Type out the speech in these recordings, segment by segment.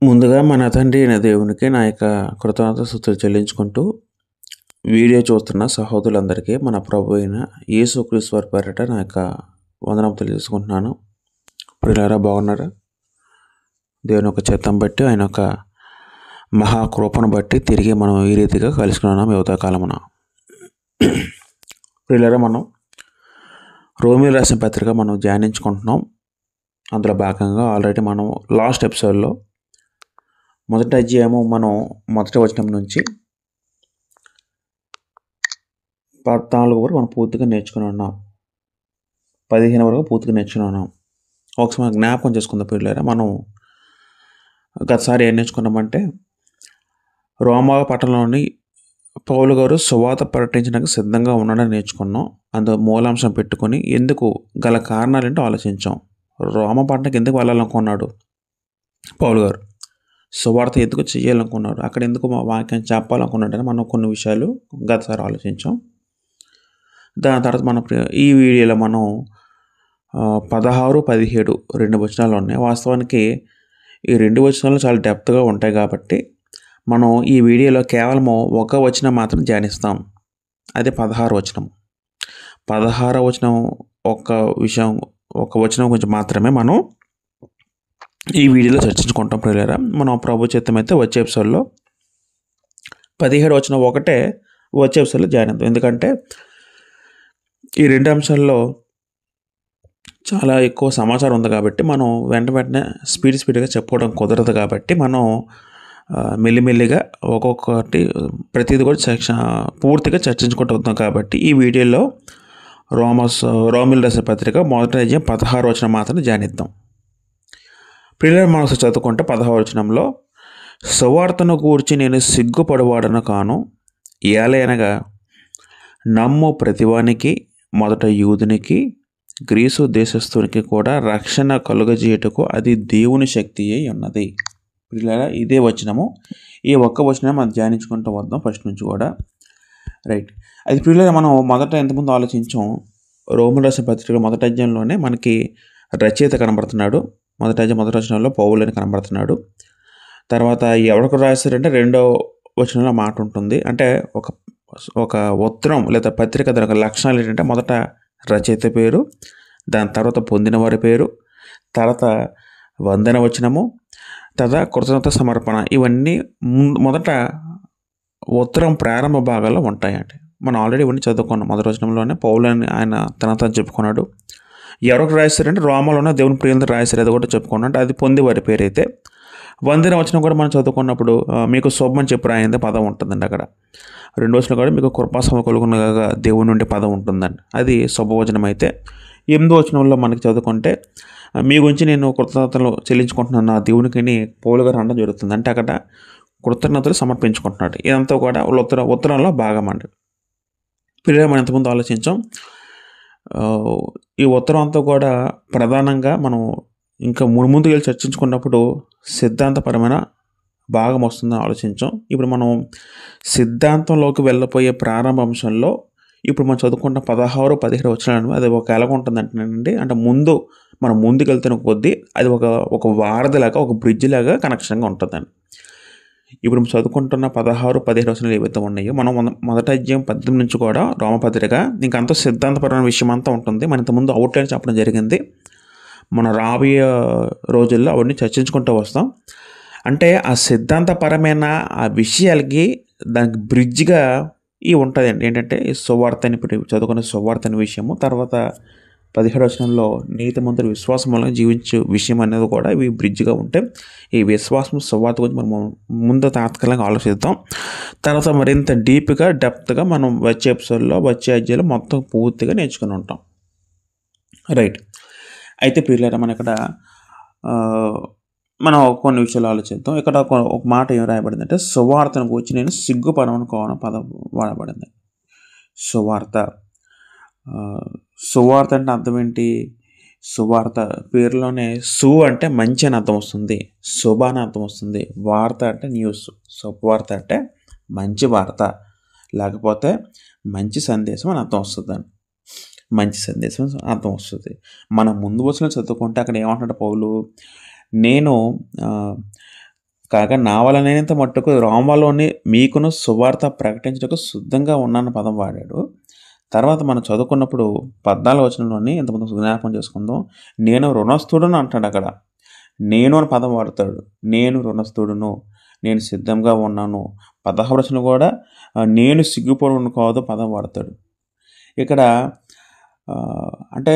ముందుగా మన తండ్రి అయిన దేవునికి నా యొక్క కృతజ్ఞతాస్తుతులు చెల్లించుకుంటూ వీడియో చూస్తున్న సహోదరులందరికీ మన ప్రభు అయిన యేసుక్రీస్తు వారి పేరిట నా యొక్క వందనం తెలియజేసుకుంటున్నాను. ప్రియులారా, బాగున్నారా? దేవుని యొక్క చిత్తం బట్టి, ఆయన యొక్క మహాకృపను బట్టి తిరిగి మనం ఈ రీతిగా కలుసుకున్నాం యువతకాలమున. ప్రియులారా, మనం రోమిలు రాసిన పత్రిక మనం ధ్యానించుకుంటున్నాం. అందులో భాగంగా ఆల్రెడీ మనం లాస్ట్ ఎపిసోడ్లో మొదటి అధ్యాయము మనం మొదటి వచనం నుంచి 14 వరకు మనం పూర్తిగా నేర్చుకుని ఉన్నాం. 15 వరకు పూర్తిగా నేర్చుకుని ఉన్నాం. ఒకసారి మనం జ్ఞాపకం చేసుకుందాం పిల్లరా. మనం గతసారి ఏం నేర్చుకున్నామంటే, రోమా పట్టణంలోని పౌలు గారు సువార్త ప్రకటించడానికి సిద్ధంగా ఉన్నాడని నేర్చుకున్నాం. అందులో మూలాంశం పెట్టుకొని ఎందుకు గల కారణాలేంటో ఆలోచించాం. రోమా పట్టణానికి ఎందుకు వెళ్ళాలనుకున్నాడు పౌలు గారు, సువార్త ఎందుకు చేయాలనుకున్నాడు, అక్కడ ఎందుకు వాక్యం చెప్పాలనుకున్నాడని మనం కొన్ని విషయాలు గతసారి ఆలోచించాం. దాని తర్వాత మన ఈ వీడియోలో మనం 16, 17 2 వచనాలు ఉన్నాయి. వాస్తవానికి ఈ 2 వచనాలు చాలా డెప్త్గా ఉంటాయి కాబట్టి మనం ఈ వీడియోలో కేవలము ఒక వచనం మాత్రం ధ్యానిస్తాం. అదే 16 వచనం. 16 వచనం ఒక వచనం గురించి మాత్రమే మనం ఈ వీడియోలో చర్చించుకుంటాం. ప్రియులారా, మనం ప్రభు చిత్తం అయితే వచ్చే ఎపిసోడ్లో 17 వచనం ఒకటే వచ్చే ఎపిసోడ్లో జాయిన్. ఎందుకంటే ఈ 2 అంశాల్లో చాలా ఎక్కువ సమాచారం ఉంది కాబట్టి మనం వెంటనే స్పీడ్గా చెప్పుకోవడం కుదరదు. కాబట్టి మనం మెల్లిమెల్లిగా ఒక్కొక్కటి ప్రతిదీ కూడా పూర్తిగా చర్చించుకుంటూ వద్దాం. కాబట్టి ఈ వీడియోలో రోమిలు రాసిన పత్రిక మొదటి అధ్యాయం 16 వచనం మాత్రం ధ్యానిద్దాం. ప్రియులారా, మనం చదువుకుంటే 16 వచనంలో, సువార్తను గూర్చి నేను సిగ్గుపడువాడను కాను, ఏలయనగా నమ్ము ప్రతివానికి, మొదట యూదునికి గ్రీసు దేశస్థునికి కూడా రక్షణ కలుగజేయుటకు అది దేవుని శక్తి అయి ఉన్నది. ప్రియులారా, ఇదే వచనము. ఈ ఒక్క వచనం మనం ధ్యానించుకుంటూ వద్దాం ఫస్ట్ నుంచి కూడా. రైట్. అది ప్రియులారా, మనం మొదట ఎంతమంది ఆలోచించాం, రోమిలు రాసిన పత్రిక మొదటి అధ్యాయంలోనే మనకి రచయిత కనబడుతున్నాడు. మొదటి వచనంలో పౌలు అని కనబడుతున్నాడు. తర్వాత ఎవరికి రాశారంటే 2వ వచనంలో మాట ఉంటుంది. అంటే ఒక ఉత్తరం లేదా పత్రిక దాని లక్షణాలు ఏంటంటే, మొదట రచయిత పేరు, దాని తర్వాత పొందిన వారి పేరు, తర్వాత వందన వచనము, తర్వాత కృతజ్ఞత సమర్పణ. ఇవన్నీ మొదట ఉత్తరం ప్రారంభ భాగాల్లో ఉంటాయండి. మనం ఆల్రెడీ ఇవన్నీ చదువుకున్నాం. మొదటి వచనంలోనే పౌలు అని ఆయన తనతో చెప్పుకున్నాడు. ఎవరికి రాశారంటే రోమాలోనే దేవుని ప్రియులతో రాశారు, అది కూడా చెప్పుకున్నాడు. అది పొంది వారి పేరు. అయితే వందన వచనం కూడా మనం చదువుకున్నప్పుడు మీకు శుభమని చెప్పి రాయిందే పదం ఉంటుందండి. అక్కడ 2 వచనం కూడా మీకు కృపాసమ కలుగునగా దేవుని నుండి పదం ఉంటుందండి. అది శుభవచనం. అయితే 8వ వచనంలో మనకి చదువుకుంటే, మీ గురించి నేను కృతజ్ఞతలు చెల్లించుకుంటున్నాను నా దేవునికి పౌలు గారు అనడం జరుగుతుంది. అంటే అక్కడ కృతజ్ఞతలు సమర్పించుకుంటున్నాడు. ఇదంతా కూడా ఉత్తరంలో భాగం అండి. పిల్లలు మనం ఎంతమంది ఆలోచించాం, ఈ ఉత్తరం అంతా కూడా ప్రధానంగా మనం ఇంకా ముందుకు వెళ్ళి చర్చించుకున్నప్పుడు సిద్ధాంతపరమైన భాగం వస్తుందని ఆలోచించాం. ఇప్పుడు మనం సిద్ధాంతంలోకి వెళ్ళిపోయే ప్రారంభ అంశంలో ఇప్పుడు మనం చదువుకున్న 16, 17 వచనాలు అది ఒక ఎలాగ ఉంటుందంటేనండి, అంటే మనం ముందుకు వెళ్తున్న కొద్దీ అది ఒక వారధిలాగా, ఒక బ్రిడ్జ్ లాగా కనెక్షన్గా ఉంటుందండి. ఇప్పుడు చదువుకుంటున్న 16, 17 వచనాలు ఏవైతే ఉన్నాయో, మనం మొదటి అధ్యాయం 18 నుంచి కూడా రోమపత్రిక ఇంకంతా సిద్ధాంతపరమైన విషయం అంతా ఉంటుంది. మన ఇంతకుముందు అవుట్లైన్ చెప్పడం జరిగింది. మన రాబోయే రోజుల్లో అవన్నీ చర్చించుకుంటూ వస్తాం. అంటే ఆ సిద్ధాంతపరమైన ఆ విషయాలకి దానికి బ్రిడ్జ్గా ఇవి ఉంటుందండి. ఏంటంటే ఈ సువార్త అని, ఇప్పుడు చదువుకునే సువార్త అనే విషయము, తర్వాత 17 వచనంలో నీతిమంతులు విశ్వాసం వల్ల జీవించే విషయం అనేది కూడా ఇవి బ్రిడ్జ్గా ఉంటాయి. ఈ విశ్వాసం సువార్త గురించి మనం ముందు తాత్కాలికంగా ఆలోచిద్దాం. తర్వాత మరింత డీప్గా డెప్త్గా మనం వచ్చే ఎపిసోడ్లో, వచ్చే అధ్యాయంలో మొత్తం పూర్తిగా నేర్చుకుని ఉంటాం. రైట్. అయితే ప్రియులారా, మన ఇక్కడ మనం కొన్ని విషయాలు ఆలోచిద్దాం. ఇక్కడ ఒక మాట ఏం రాయబడింది అంటే, సువార్తను గురించి నేను సిగ్గుపడనుకోవడం పదం వాడబడింది. సువార్త అంటే అర్థం ఏంటి? సువార్త పేరులోనే సు అంటే మంచి అని అర్థం వస్తుంది, శుభ అని అర్థం వస్తుంది. వార్త అంటే న్యూస్. శుభవార్త అంటే మంచి వార్త, లేకపోతే మంచి సందేశం అని అర్థం వస్తుందండి. మంచి సందేశం అర్థం వస్తుంది. మనం ముందు వచ్చిన చదువుకుంటే అక్కడ ఏమంటున్నాడు పౌలు, నేను కాగా నా వలనైనంత మట్టుకు రోమాలోని మీకును సువార్త ప్రకటించడానికి సిద్ధంగా ఉన్నాను పదం వాడాడు. తర్వాత మనం చదువుకున్నప్పుడు 14వ వచనంలోని ఇంతకుముందు జ్ఞాపకం చేసుకుందాం. నేను రుణస్థుడును అంటాడు అక్కడ. నేను అని పదం వాడతాడు. నేను రుణస్థుడును, నేను సిద్ధంగా ఉన్నాను. 16వ వచనం కూడా నేను సిగ్గుపడును కాదు పదం వాడతాడు. ఇక్కడ అంటే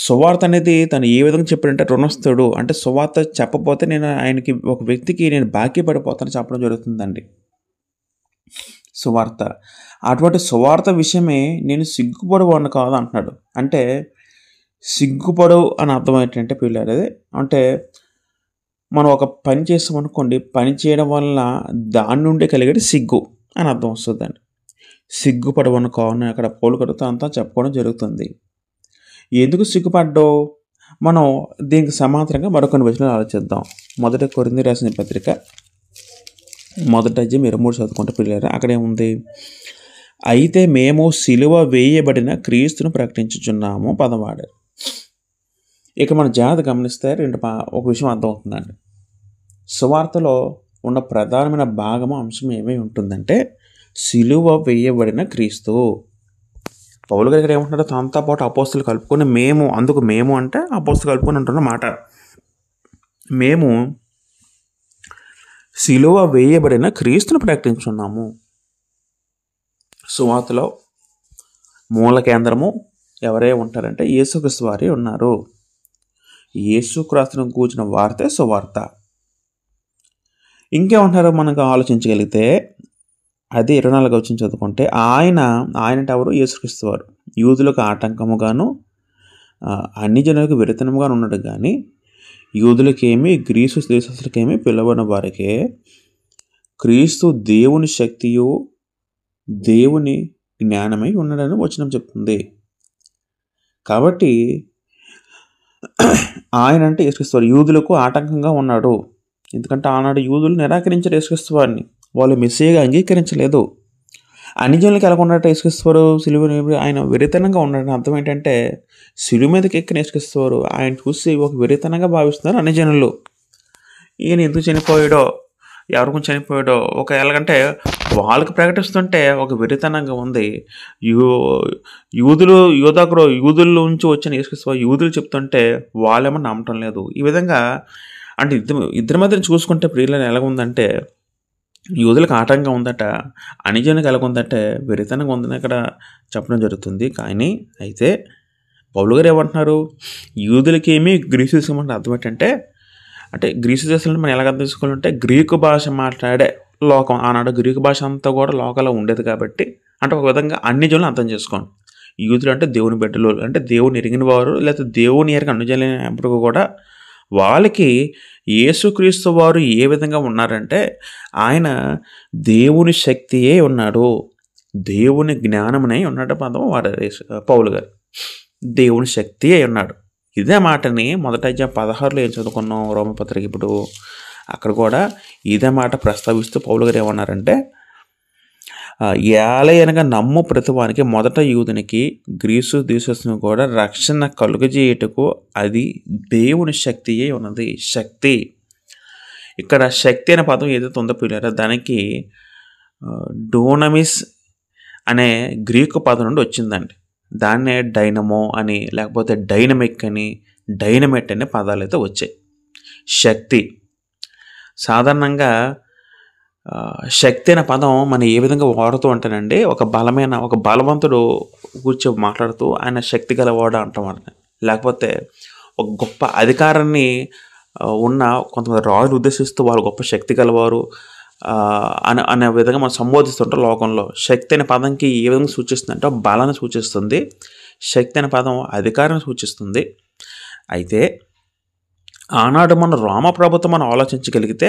సువార్త అనేది తను ఏ విధంగా చెప్పాడంటే రుణస్థుడు అంటే సువార్త చెప్పకపోతే నేను ఆయనకి ఒక వ్యక్తికి నేను బాకీ పడిపోతాను చెప్పడం జరుగుతుందండి. సువార్త అటువంటి సువార్త విషయమే నేను సిగ్గుపడవాడిని కాదు అంటున్నాడు. అంటే సిగ్గుపడు అని అర్థం ఏంటంటే పిల్లలు అంటే మనం ఒక పని చేస్తామనుకోండి, పని చేయడం వల్ల దాని నుండి కలిగేది సిగ్గు అని అర్థం వస్తుందండి. సిగ్గుపడవని కాను అక్కడ పోలుకడుతూ అంతా చెప్పుకోవడం జరుగుతుంది. ఎందుకు సిగ్గుపడ్డావు? మనం దీనికి సమాంతరంగా మరొకన్ని విషయాలు ఆలోచిద్దాం. మొదట కొరింథీ రాసిన పత్రిక 1వ అధ్యాయం 23 చదువుకుంటే పిల్లలు అక్కడ ఏముంది? అయితే మేము సిలువ వేయబడిన క్రీస్తును ప్రకటించుచున్నాము పదం వాడారు. ఇక మన జాగ్రత్త గమనిస్తే ఒక విషయం అర్థమవుతుందండి. సువార్తలో ఉన్న ప్రధానమైన భాగము అంశం ఏమై ఉంటుందంటే సిలువ వేయబడిన క్రీస్తు. పౌలు గారు ఇక్కడ ఏమంటున్నారో తనతో పాటు అపోస్తులు కలుపుకొని మేము, అందుకు మేము అంటే అపోస్తులు కలుపుకొని అంటున్న మాట. మేము సిలువ వేయబడిన క్రీస్తును ప్రకటించున్నాము. సువార్తలో మూల కేంద్రము ఎవరే ఉంటారంటే యేసుక్రీస్తు వారే ఉన్నారు. యేసుక్రీస్తును గూర్చిన వార్తే సువార్త. ఇంకేమంటారో మనకు ఆలోచించగలిగితే అది 24వ వచనం చదువుకుంటే ఆయన అంటే ఎవరు? యేసుక్రీస్తు వారు యూదులకు ఆటంకముగాను అన్ని జనులకు విరతనముగా ఉన్నాడు. కానీ యూదులకేమి గ్రీసు దేశస్తులకేమి పిలవని వారికే క్రీస్తు దేవుని శక్తియు దేవుని జ్ఞానమై ఉన్నాడని వచనం చెప్తుంది. కాబట్టి ఆయన అంటే యేసుక్రీస్తు వారు యూదులకు ఆటంకంగా ఉన్నాడు. ఎందుకంటే ఆనాడు యూదులు నిరాకరించారు యేసుక్రీస్తు వారిని, వాళ్ళు మెస్సీగా అంగీకరించలేదు. అన్ని జనులకు ఎలా ఉన్నట్టు యేసుక్రీస్తు వారు సిలువ ఆయన వెరితనంగా ఉన్నాడని అర్థం ఏంటంటే సిలువ మీదకి ఎక్కిన యేసుక్రీస్తు వారు ఆయన చూసి ఒక వెరితనంగా భావిస్తున్నారు అన్ని జనులు. ఈయన ఎందుకు చనిపోయాడో, ఎవరి గురించి చనిపోయాడో ఒక ఎలాగంటే వాళ్ళకి ప్రకటిస్తుంటే ఒక వెరితనంగా ఉంది. యూదుల నుంచి వచ్చిన యేసుక్రీస్తు వారు యూదులు చెప్తుంటే వాళ్ళేమో నమ్మటం లేదు. ఈ విధంగా అంటే ఇద్దరి మధ్యన చూసుకుంటే ప్రియులను ఎలాగుందంటే యూదులకు ఆటంకంగా ఉందట, అనిజనులకు ఎలాగుందంటే వెరితనంగా ఉందని అక్కడ చెప్పడం జరుగుతుంది. కానీ అయితే పౌలు గారు ఏమంటున్నారు? యూదులకేమి గ్రీసు దేశం అంటే అర్థం ఏంటంటే అంటే గ్రీసు దేశంలో మనం ఎలాగ అర్థం చేసుకోవాలంటే గ్రీకు భాష మాట్లాడే లోకం. ఆనాడు గ్రీకు భాష అంతా కూడా లోకంలో ఉండేది కాబట్టి అంటే ఒక విధంగా అన్ని జనులు అర్థం చేసుకోండి. యూదులు అంటే దేవుని బిడ్డలు, అంటే దేవుని ఎరిగిన వారు, లేకపోతే దేవుని ఎరిగిన అన్ని జనులు అయినప్పుడు కూడా వాళ్ళకి యేసుక్రీస్తు వారు ఏ విధంగా ఉన్నారంటే ఆయన దేవుని శక్తియే ఉన్నాడు, దేవుని జ్ఞానమునై ఉన్నాడు పదం వాడారు పౌలు గారు. దేవుని శక్తి అయి ఉన్నాడు. ఇదే మాటని మొదట 16లో ఏం చదువుకున్నాం రోమపత్రిక. ఇప్పుడు అక్కడ కూడా ఇదే మాట ప్రస్తావిస్తూ పౌలు గారు ఏమన్నారంటే ఏలయనగా నమ్ము ప్రతివానికి మొదట యూదునికి గ్రీసు దేశస్తుని కూడా రక్షణ కలుగజేయుటకు అది దేవుని శక్తియే ఉన్నది. శక్తి ఇక్కడ శక్తి అనే పదం ఏదైతే ఉందో పిల్లరా దానికి డోనమిస్ అనే గ్రీకు పదం నుండి వచ్చిందండి. దాన్నే డైనమో అని, లేకపోతే డైనమిక్ అని, డైనమైట్ అనే పదాలు అయితే వచ్చాయి. శక్తి సాధారణంగా శక్తి అనే పదం మనం ఏ విధంగా వాడుతూ ఉంటానండి, ఒక బలవంతుడు కూర్చో మాట్లాడుతూ ఆయన శక్తి గలవాడు అంటాం. లేకపోతే ఒక గొప్ప అధికారాన్ని ఉన్న కొంతమంది రాజులు ఉద్దేశిస్తూ వాళ్ళు గొప్ప శక్తి గలవారు అనే విధంగా మనం సంబోధిస్తుంటాం లోకంలో. శక్తి అనే పదంకి ఏ విధంగా సూచిస్తుంది అంటే బలాన్ని సూచిస్తుంది. శక్తి అనే పదం అధికారాన్ని సూచిస్తుంది. అయితే ఆనాడు మన రోమా ప్రభుత్వం మనం ఆలోచించగలిగితే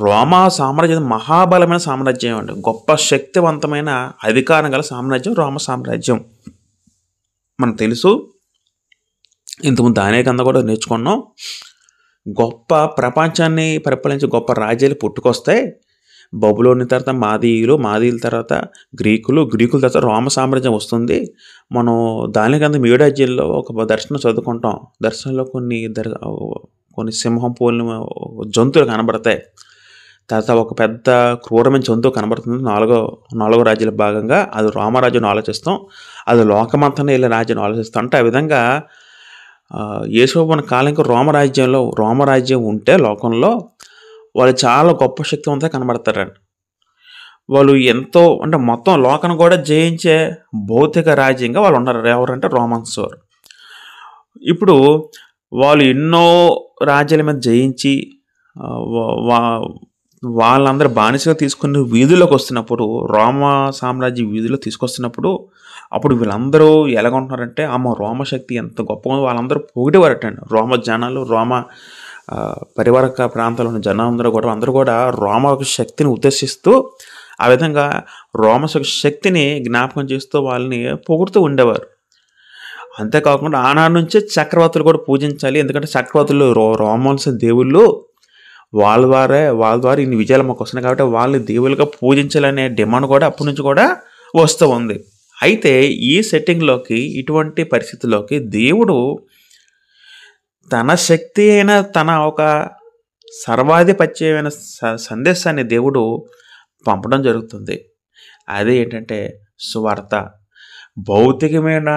రోమా సామ్రాజ్యం మహాబలమైన సామ్రాజ్యం అండి. గొప్ప శక్తివంతమైన అధికారం గల సామ్రాజ్యం రోమా సామ్రాజ్యం. మనకు తెలుసు, ఇంతకుముందు అనేకంగా కూడా నేర్చుకున్నాం. గొప్ప ప్రపంచాన్ని పరిపాలించే గొప్ప రాజ్యాలు పుట్టుకొస్తాయి. బబులోని తర్వాత మాదీయుల తర్వాత గ్రీకుల తర్వాత రోమ సామ్రాజ్యం వస్తుంది. మనం దానికంతా 7వ అధ్యాయంలో ఒక దర్శనం చదువుకుంటాం. దర్శనంలో కొన్ని సింహం పోలిన జంతువులు కనబడతాయి. తర్వాత ఒక పెద్ద క్రూరమైన జంతువు కనబడుతుంది నాలుగో రాజ్యాల భాగంగా. అది రోమరాజ్యం ఆలోచిస్తాం, అది లోకమంతానే వెళ్ళే రాజ్యం ఆలోచిస్తాం. అంటే ఆ విధంగా యేసుప్రభు కాలంకి రోమరాజ్యం ఉంటే లోకంలో వాళ్ళు చాలా గొప్ప శక్తివంతంగా కనబడతారండి. వాళ్ళు ఎంతో అంటే మొత్తం లోకాన్ని కూడా జయించే భౌతిక రాజ్యంగా వాళ్ళు ఉన్నారు. ఎవరంటే రోమన్స్ వారు. ఇప్పుడు వాళ్ళు ఎన్నో రాజ్యాల మీద జయించి వాళ్ళందరూ బానిసగా తీసుకుని వీధుల్లోకి వస్తున్నప్పుడు, రోమ సామ్రాజ్య వీధుల్లో తీసుకొస్తున్నప్పుడు, అప్పుడు వీళ్ళందరూ ఎలాగుంటున్నారంటే రోమ శక్తి ఎంత గొప్పగా వాళ్ళందరూ పొగిడేవారటండి. రోమ జనాలు, రోమ పరివారక ప్రాంతాల్లో ఉన్న జనాలందరూ కూడా రోమ శక్తిని ఉద్దేశిస్తూ ఆ విధంగా రోమ శక్తిని జ్ఞాపకం చేస్తూ వాళ్ళని పొగుడుతూ ఉండేవారు. అంతేకాకుండా ఆనాడు నుంచే చక్రవర్తులు కూడా పూజించాలి. ఎందుకంటే చక్రవర్తులు రోమన్స్ దేవుళ్ళు, వాళ్ళ ద్వారా ఇన్ని విజయాలు మాకు వస్తున్నాయి కాబట్టి వాళ్ళని దేవులుగా పూజించాలనే డిమాండ్ కూడా అప్పటి నుంచి కూడా వస్తూ ఉంది. అయితే ఈ సెట్టింగ్లోకి, ఇటువంటి పరిస్థితుల్లోకి దేవుడు తన శక్తి అయిన తన ఒక సర్వాధిపత్యమైన సందేశాన్ని దేవుడు పంపడం జరుగుతుంది. అదే ఏంటంటే సువార్త. భౌతికమైన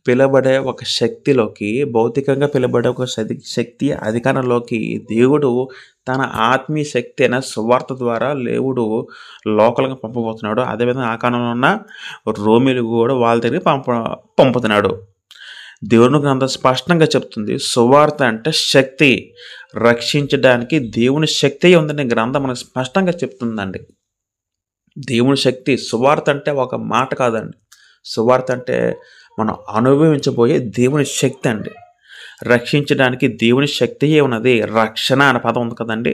పిలబడే ఒక శక్తిలోకి, భౌతికంగా పిలబడే ఒక శక్తి అధికారంలోకి దేవుడు తన ఆత్మీయ శక్తి అయిన సువార్త ద్వారా దేవుడు లోకల్గా పంపబోతున్నాడు. అదేవిధంగా ఆ కాలంలో ఉన్న రోమిలు కూడా వాళ్ళ దగ్గరికి పంపుతున్నాడు. దేవుని గ్రంథం స్పష్టంగా చెప్తుంది, సువార్త అంటే శక్తి, రక్షించడానికి దేవుని శక్తి ఉందని గ్రంథం మనకు స్పష్టంగా చెప్తుందండి. దేవుని శక్తి. సువార్త అంటే ఒక మాట కాదండి. సువార్త అంటే మనం అనుభవించబోయే దేవుని శక్తి అండి. రక్షించడానికి దేవుని శక్తియే ఉన్నది. రక్షణ అనే పదం ఉంది కదండి.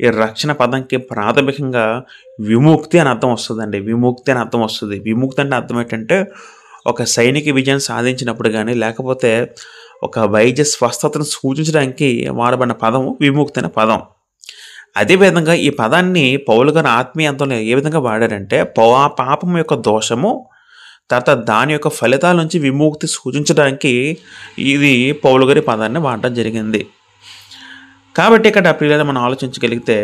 ఈ రక్షణ పదంకి ప్రాథమికంగా విముక్తి అని అర్థం వస్తుందండి. విముక్తి అని అర్థం వస్తుంది. విముక్తి అంటే అర్థం ఏంటంటే ఒక సైనిక విజయం సాధించినప్పుడు కానీ, లేకపోతే ఒక వైద్య స్వస్థతను సూచించడానికి వాడబడిన పదం విముక్తి అనే పదం. అదేవిధంగా ఈ పదాన్ని పౌలు గారు ఆత్మీయంతంలో ఏ విధంగా వాడారంటే, పాపం యొక్క దోషము, తర్వాత దాని యొక్క ఫలితాల నుంచి విముక్తి సూచించడానికి ఇది పౌలు గారి పదాన్ని వాడటం జరిగింది. కాబట్టి ఇక్కడ ప్రియులారా మనం ఆలోచించగలిగితే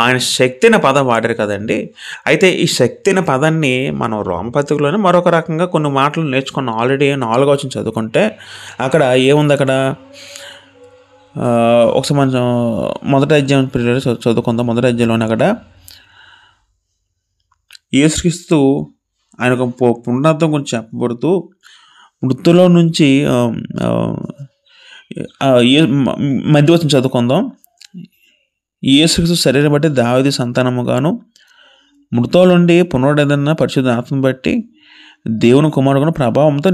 ఆయన శక్తిన పదం వాడారు కదండి. అయితే ఈ శక్తిన పదాన్ని మనం రోమపత్రికలోనే మరొక రకంగా కొన్ని మాటలు నేర్చుకున్నాం. ఆల్రెడీ 4వ వచనం చదువుకుంటే అక్కడ ఏముంది, అక్కడ ఒకసారి మనం మొదటి అధ్యాయం ప్రియులారా చదువుకుందాం. మొదటి అధ్యాయంలోనే అక్కడ యేసుక్రీస్తు ఆయన ఒక పునరుద్ధరణ గురించి చెప్పబడుతూ మృతుల్లో నుంచి మధ్యవచనం చదువుకుందాం. యేసుక్రీస్తు శరీరం బట్టి దావీదు సంతానముగాను, మృతుల నుండి పునరుద్ధరణ పరిశుద్ధ ఆత్మను బట్టి దేవుని కుమారుడుగాను ప్రభావంతో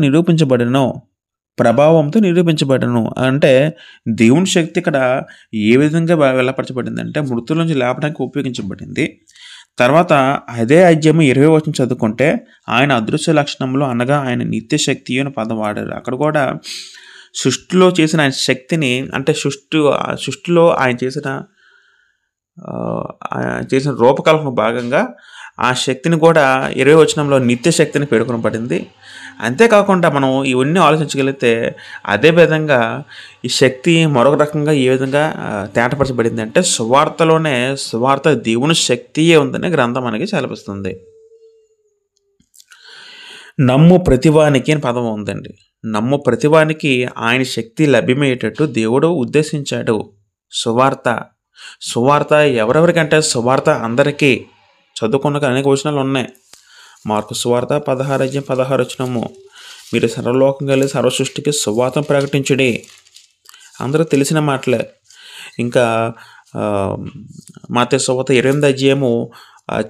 నిరూపించబడను. అంటే దేవుని శక్తి ఇక్కడ ఏ విధంగా వెళ్ళపరచబడింది అంటే మృతుల నుంచి లేపడానికి ఉపయోగించబడింది. తర్వాత అదే అధ్యాయం 20వ వచనం చదువుకుంటే ఆయన అదృశ్య లక్షణంలో అనగా ఆయన నిత్య శక్తి అని పదం వాడారు. అక్కడ కూడా సృష్టిలో చేసిన ఆయన శక్తిని, అంటే సృష్టిలో ఆయన చేసిన రూపకల్పన భాగంగా ఆ శక్తిని కూడా 20వ వచనంలో నిత్య శక్తిని పేర్కొనబడింది. అంతేకాకుండా మనం ఇవన్నీ ఆలోచించగలిగితే అదే విధంగా ఈ శక్తి మరొక రకంగా ఏ విధంగా తేటపరచబడింది అంటే సువార్త దేవుని శక్తియే ఉందని గ్రంథం మనకి సెలవిస్తుంది. నమ్ము ప్రతివానికి అని పదం ఉందండి. నమ్ము ప్రతివానికి ఆయన శక్తి లభ్యమయ్యేటట్టు దేవుడు ఉద్దేశించాడు. సువార్త ఎవరెవరికంటే సువార్త అందరికీ. చదువుకున్న అనేక వచనాలు ఉన్నాయి. మార్కు సువార్త 16:16 మీరు సర్వలోకం కలిసి సర్వ సృష్టికి సువార్తను ప్రకటించుడి. అందరూ తెలిసిన మాటలే. ఇంకా మత్తయి సువార్త 28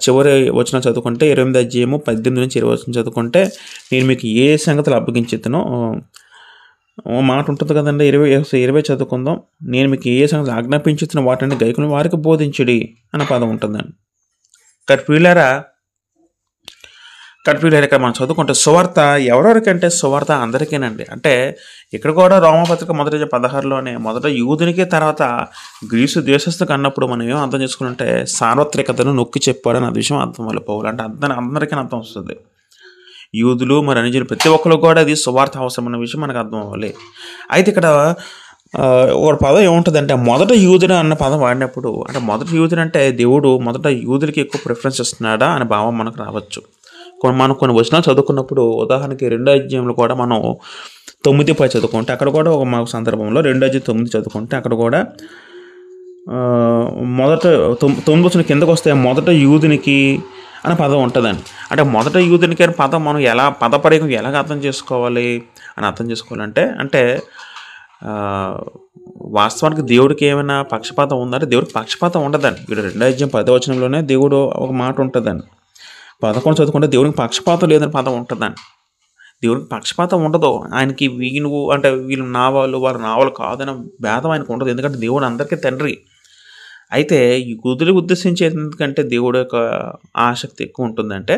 చివరి వచనం చదువుకుంటే 28 18-20 చదువుకుంటే నేను మీకు ఏ సంగతులు అప్పగించేతనో మాట ఉంటుంది కదండి. 20 చదువుకుందాం. నేను మీకు ఏ సంగతులు ఆజ్ఞాపించుతున్న వాటిని గైకుని వారికి బోధించుడి అనే పదం ఉంటుందండి. ప్రియులారా ఇక్కడ మనం చదువుకుంటే సువార్త ఎవరెవరికంటే సువార్త అందరికీనండి. అంటే ఇక్కడ కూడా రోమపత్రిక మొదటి 16లోనే మొదట యూదునికి, తర్వాత గ్రీసు దేశస్థకు అన్నప్పుడు మనం ఏం అర్థం చేసుకుంటే సార్వత్రికతను నొక్కి చెప్పాడని అది విషయం అర్థం అవ్వాలి పౌలు. అంటే అందరికీ అర్థం వస్తుంది. యూదులు మరి అన్యజనులు ప్రతి ఒక్కరు కూడా అది సువార్త అవసరం అన్న విషయం మనకు అర్థం అవ్వాలి. అయితే ఇక్కడ ఒక పదం ఏముంటుందంటే మొదట యూదుడు అన్న పదం వాడినప్పుడు అంటే మొదట యూదుడు అంటే దేవుడు మొదట యూదులకి ఎక్కువ ప్రిఫరెన్స్ ఇస్తున్నాడా అనే భావం మనకు రావచ్చు. మనం కొన్ని వచనాలు చదువుకున్నప్పుడు ఉదాహరణకి 2వ అధ్యాయంలో కూడా మనం 9 చదువుకుంటే అక్కడ కూడా ఒక మాకు సందర్భంలో 2 అధ్యాయం 9 చదువుకుంటే అక్కడ కూడా మొదట 9 వచనం కిందకు వస్తే మొదట యూదునికి అనే పదం ఉంటుందండి. అంటే మొదట యూదునికి అనే పదం మనం ఎలా పదపరికం ఎలాగ అర్థం చేసుకోవాలంటే అంటే వాస్తవానికి దేవుడికి ఏమైనా పక్షపాతం ఉందంటే దేవుడికి పక్షపాతం ఉండదండి. ఇక్కడ 2వ అధ్యాయం 10వ వచనంలోనే దేవుడు ఒక మాట ఉంటుందండి. 11 చదువుకుంటే దేవునికి పక్షపాతం లేదని పదం ఉంటుందండి. దేవునికి పక్షపాతం ఉండదు. ఆయనకి వీళ్ళు నా వాళ్ళు కాదనే భేదం ఆయనకు ఉండదు. ఎందుకంటే దేవుడు అందరికీ తండ్రి. అయితే యూదులకు ఉద్దేశించి ఎందుకంటే దేవుడు యొక్క ఆసక్తి ఎక్కువ ఉంటుందంటే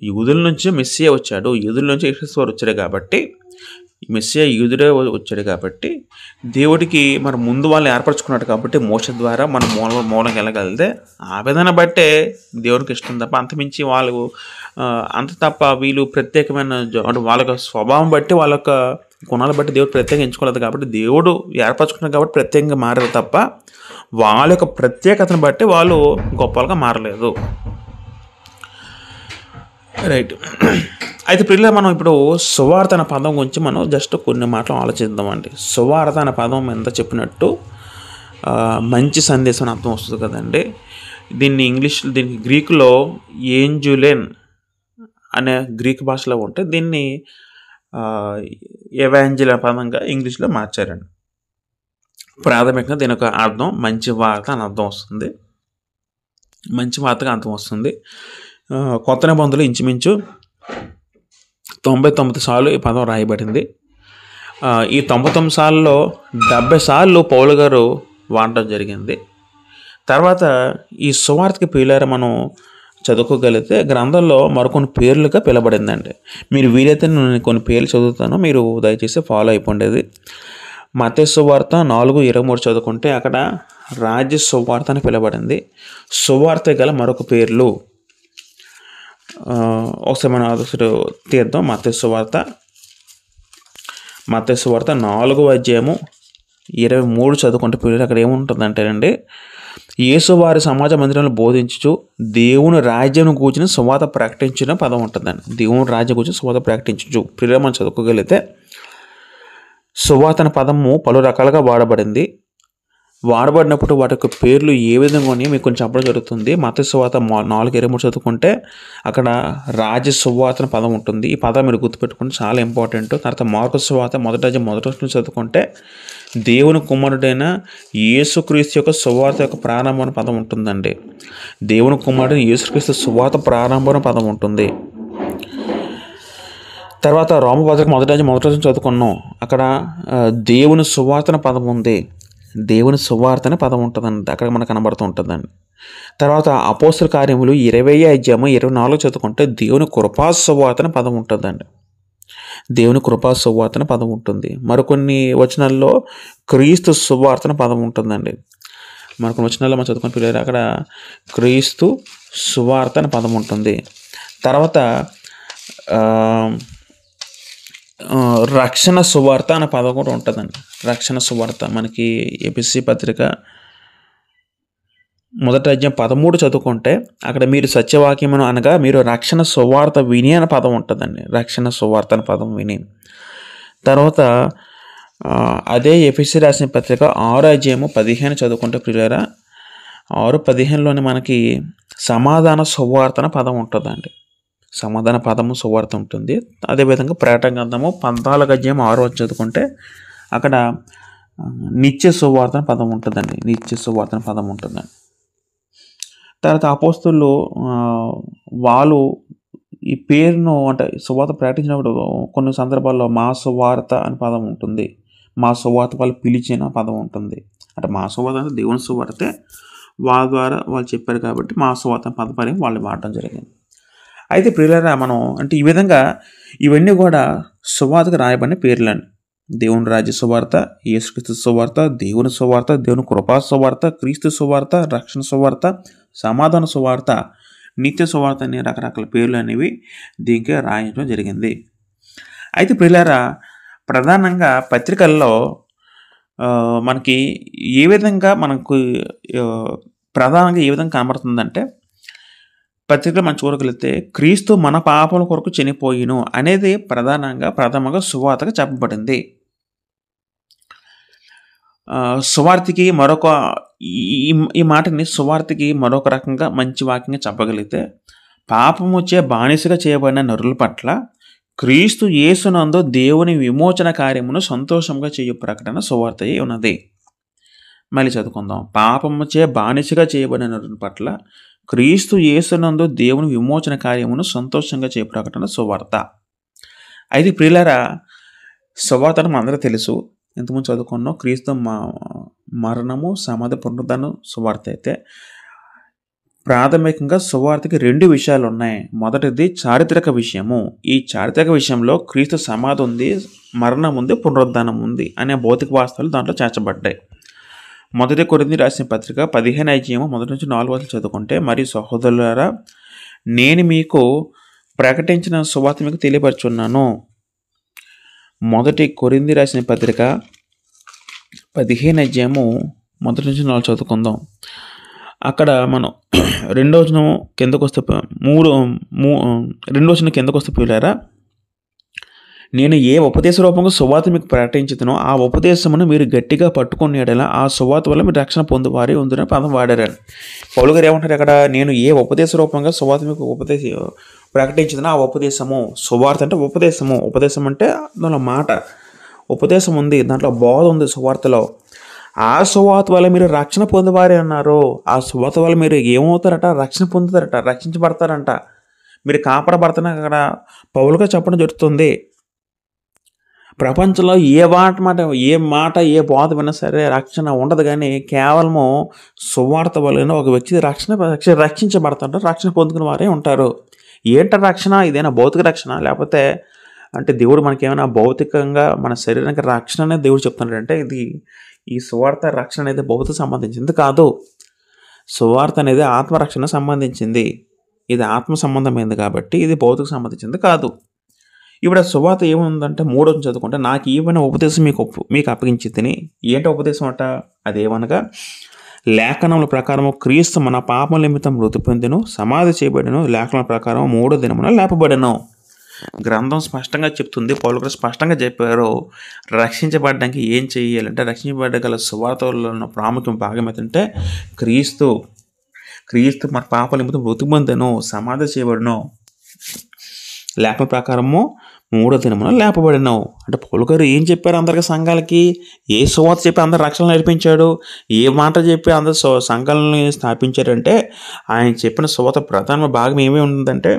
యూదుల నుంచి మెస్సియా వచ్చాడు, యూదుల నుంచి యేసుక్రీస్తు వచ్చాడు కాబట్టి మెస్సియా యూదుడే వచ్చాడు కాబట్టి దేవుడికి మరి ముందు వాళ్ళని ఏర్పరచుకున్నాడు కాబట్టి మోషే ద్వారా మనం మూలంగా వెళ్ళగలిగితే ఆ విధానం బట్టే దేవుడికి ఇష్టం తప్ప అంతమించి వాళ్ళు అంత తప్ప వీళ్ళు ప్రత్యేకమైన వాళ్ళ యొక్క స్వభావం బట్టి వాళ్ళ యొక్క గుణాలు బట్టి దేవుడు ప్రత్యేకంగా ఎంచుకోలేదు కాబట్టి దేవుడు ఏర్పరచుకున్నాడు కాబట్టి ప్రత్యేకంగా మారారు తప్ప వాళ్ళ యొక్క ప్రత్యేకతను బట్టి వాళ్ళు గొప్పలుగా మారలేదు. రైట్. అయితే పిల్లలు మనం ఇప్పుడు సువార్త అనే పదం గురించి మనం జస్ట్ కొన్ని మాటలు ఆలోచిద్దామండి. సువార్త అనే పదం ఎంత చెప్పినట్టు మంచి సందేశం అని అర్థం వస్తుంది కదండి. దీనికి గ్రీకులో ఏంజులెన్ అనే గ్రీక్ భాషలో ఉంటే దీన్ని ఎవాంజెల్ అనే పదంగా ఇంగ్లీష్లో మార్చారండి. ప్రాథమికంగా దీని యొక్క అర్థం మంచి వార్త అని అర్థం వస్తుంది. మంచి వార్తగా అర్థం వస్తుంది. కొత్త నిబంధనలు ఇంచుమించు 99 సార్లు ఈ పదం రాయబడింది. ఈ 99 సార్లలో 70 సార్లు పౌలు గారు వాడటం జరిగింది. తర్వాత ఈ సువార్తకి పేర్లారా మనం చదువుకోగలిగితే గ్రంథంలో మరికొన్ని పేర్లుగా పిలబడిందండి. మీరు వీలైతే నేను కొన్ని పేర్లు చదువుతాను, మీరు దయచేసి ఫాలో అయిపోండేది. మత్తయి సువార్త 4:23 చదువుకుంటే అక్కడ రాజ్య సువార్త అని పిలబడింది. సువార్త గల మరొక పేర్లు ఒకసారి మనం తీద్దాం. మత్తయి సువార్త 4:23 చదువుకుంటే పిల్లలు అక్కడ ఏముంటుందంటేనండి, యేసు వారి సమాజ మందిరంలో బోధించుచు దేవుని రాజ్యం కూర్చుని సువార్త ప్రకటించిన పదం ఉంటుందండి. దేవుని రాజ్యం కూర్చుని సువార్త ప్రకటించు పిల్లలు మనం చదువుకోగలిగితే సువార్త అనే పదము పలు రకాలుగా వాడబడినప్పుడు వాటి యొక్క పేర్లు ఏ విధంగా ఉన్నాయో మీకు కొంచెం చెప్పడం జరుగుతుంది. మత్తయి సువార్త 4:23 చదువుకుంటే అక్కడ రాజ్య సువార్త అనే పదం ఉంటుంది. ఈ పదం మీరు గుర్తుపెట్టుకుంటే చాలా ఇంపార్టెంట్. తర్వాత మార్కు సువార్త 1:1 చదువుకుంటే దేవుని కుమారుడైన యేసుక్రీస్తు యొక్క సువార్త యొక్క ప్రారంభం అనే పదం ఉంటుందండి. దేవుని కుమారుడైన యేసుక్రీస్తు సువార్త ప్రారంభం అనే పదం ఉంటుంది. తర్వాత రోమపత్రిక 1:1 చదువుకున్నాం. అక్కడ దేవుని సువార్త అనే పదం ఉంది. దేవుని సువార్త అనే పదం ఉంటుందండి, అక్కడ మనకు కనబడుతూ ఉంటుందండి. తర్వాత అపోస్తల కార్యములు 20:24 చదువుకుంటే దేవుని కృపా సువార్త అనే పదం ఉంటుందండి. దేవుని కృపా సువార్త అనే పదం ఉంటుంది. మరికొన్ని వచనాల్లో క్రీస్తు సువార్త అనే పదం ఉంటుందండి. మరికొన్ని వచనాల్లో మనం చదువుకుని పిల్లలు అక్కడ క్రీస్తు సువార్త అనే పదం ఉంటుంది. తర్వాత రక్షణ సువార్త అనే పదం కూడా ఉంటుందండి. రక్షణ సువార్త మనకి ఎపిసి పత్రిక 1:13 చదువుకుంటే అక్కడ మీరు సత్యవాక్యమును అనగా మీరు రక్షణ సువార్త విని అనే పదం ఉంటుందండి. రక్షణ సువార్త అనే పదం విని. తర్వాత అదే ఎపిసి రాసిన పత్రిక 6:15 చదువుకుంటే ప్రియులారా 6:15లోనే మనకి సమాధాన సువార్త అనే పదం ఉంటుందండి. సమాధాన పదము సువార్త ఉంటుంది. అదేవిధంగా ప్రకటన గ్రంథము 14:6 చదువుకుంటే అక్కడ నిత్య సువార్త అనే పదం ఉంటుందండి. నిత్య సువార్త అనే పదం ఉంటుందండి. తర్వాత అపోస్తలులు వాళ్ళు ఈ పేరును అంటే సువార్త ప్రకటించినప్పుడు కొన్ని సందర్భాల్లో మా సువార్త అనే పదం ఉంటుంది. మా సువార్త వాళ్ళు పిలిచిన పదం ఉంటుంది. అంటే మా సువార్త అంటే దేవుని సువార్తే, వాళ్ళ ద్వారా వాళ్ళు చెప్పారు కాబట్టి మా సువార్త పదపరి వాళ్ళు వాడటం జరిగింది. అయితే ప్రియులారా మనం అంటే ఈ విధంగా ఇవన్నీ కూడా సువార్తకు రాయబడిన పేర్లండి. దేవుని రాజ్య సువార్త, యేసుక్రీస్తు సువార్త, దేవుని సువార్త, దేవుని కృపా సువార్త, క్రీస్తు సువార్త, రక్షణ సువార్త, సమాధాన సువార్త, నిత్య సువార్త అనే రకరకాల పేర్లు అనేవి దీనికి రాయడం జరిగింది. అయితే ప్రియులారా ప్రధానంగా పత్రికల్లో మనకి ఏ విధంగా మనకు ప్రధానంగా ఏ విధంగా కనబడుతుందంటే, పత్రికలో మనం చూడగలిగితే క్రీస్తు మన పాపల కొరకు చనిపోయిను అనేది ప్రథమంగా సువార్తగా చెప్పబడింది. సువార్తకి మరొక ఈ మాటని సువార్తకి మరొక రకంగా మంచి వాక్యంగా చెప్పగలిగితే, పాపముచే బానిసగా చేయబడిన నరుల పట్ల క్రీస్తు యేసునందు దేవుని విమోచన కార్యమును సంతోషంగా చేయు ప్రకటన సువార్తయే ఉన్నది. మళ్ళీ చదువుకుందాం. పాపముచే బానిసగా చేయబడిన నరుల పట్ల క్రీస్తు యేసునందు దేవుని విమోచన కార్యమును సంతోషంగా చేయ ప్రకటన సువార్త. అయితే ప్రియులారా, సువార్త అని మనందరూ తెలుసు, ఇంతకుముందు చదువుకున్నాం. క్రీస్తు మరణము, సమాధి, పునరుద్ధానం సువార్త. అయితే ప్రాథమికంగా సువార్తకి 2 విషయాలు ఉన్నాయి. మొదటిది చారిత్రక విషయము. ఈ చారిత్రక విషయంలో క్రీస్తు సమాధి ఉంది, మరణం ఉంది, పునరుద్ధానం ఉంది అనే భౌతిక వాస్తవాలు దాంట్లో చేర్చబడ్డాయి. మొదటి కొరింథీ రాసిన పత్రిక 15 అధ్యాయము 1 నుంచి 4 వరకు చదువుకుంటే, మరియు సహోదరులారా, నేను మీకు ప్రకటించిన సువార్త మీకు తెలియపరుచున్నాను. మొదటి కొరింథీ రాసిన పత్రిక 15 అధ్యాయము 1 నుంచి 4 చదువుకుందాం. అక్కడ మనం రెండో వచనం కిందకు వస్తే పిల్లారా, నేను ఏ ఉపదేశ రూపంగా సువార్త మీకు ప్రకటించుతునో ఆ ఉపదేశమును మీరు గట్టిగా పట్టుకుని ఎడల ఆ సువార్త వల్ల మీరు రక్షణ పొందువారే ఉందని పదం వాడారు. పౌలు గారు ఏమంటారు అక్కడ? నేను ఏ ఉపదేశ రూపంగా సువార్త మీకు ప్రకటించుతునో ఆ ఉపదేశము. సువార్త అంటే ఉపదేశము. ఉపదేశం అంటే దానిలో మాట, ఉపదేశం ఉంది, దాంట్లో బోధ ఉంది సువార్తలో. ఆ సువార్త వల్ల మీరు రక్షణ పొందువారే అన్నారు. ఆ సువార్త వల్ల మీరు ఏమవుతారట? రక్షణ పొందుతారట, రక్షించబడతారంట, మీరు కాపాడబడతారని అక్కడ పౌలుగా చెప్పడం జరుగుతుంది. ప్రపంచంలో ఏ మాట ఏ బోధ విన్నా సరే రక్షణ ఉండదు, కానీ కేవలము సువార్త వలన ఒక వ్యక్తి రక్షించబడతాడు, రక్షణ పొందుకున్న వారే ఉంటారు. ఏంట రక్షణ? ఇదేనా భౌతిక రక్షణ? లేకపోతే అంటే దేవుడు మనకేమైనా భౌతికంగా మన శరీరానికి రక్షణ అనేది దేవుడు చెప్తున్నాడు అంటే, ఈ సువార్త రక్షణ అనేది భౌతిక సంబంధించింది కాదు. సువార్త అనేది ఆత్మరక్షణ సంబంధించింది. ఇది ఆత్మ సంబంధమైంది కాబట్టి ఇది భౌతిక సంబంధించింది కాదు. ఇప్పుడు ఆ సువార్త ఏముందంటే 3వ చదువుకుంటే, నాకు ఏమైనా ఉపదేశం మీకు అప్పగించి తిని. ఏంటి ఉపదేశం అట? అదేమనగా, లేఖనముల ప్రకారము క్రీస్తు మన పాపం నిమిత్తం మృతి పొందెను, సమాధి చేయబడెను, లేఖనముల ప్రకారం 3వ దినమున లేపబడెను. గ్రంథం స్పష్టంగా చెప్తుంది, పౌలు గారు స్పష్టంగా చెప్పారు. రక్షించబడడానికి ఏం చేయాలంటే, రక్షించబడగల సువార్తలో ఉన్న ప్రాముఖ్యం భాగం ఏంటంటే, క్రీస్తు మన పాప నిమిత్తం మృతి పొందెను, సమాధి చేయబడెను, లేఖన ప్రకారము 3వ దినమున లేపబడిను. అంటే పౌలు గారు ఏం చెప్పారు అందరికీ? సంఘాలకి ఏ సువార్త చెప్పి అందరు రక్షణ నేర్పించాడు? ఏ మాట చెప్పి అందరు సంఘాలను స్థాపించారంటే, ఆయన చెప్పిన సువార్త ప్రధాన భాగం ఏమేమి ఉందంటే,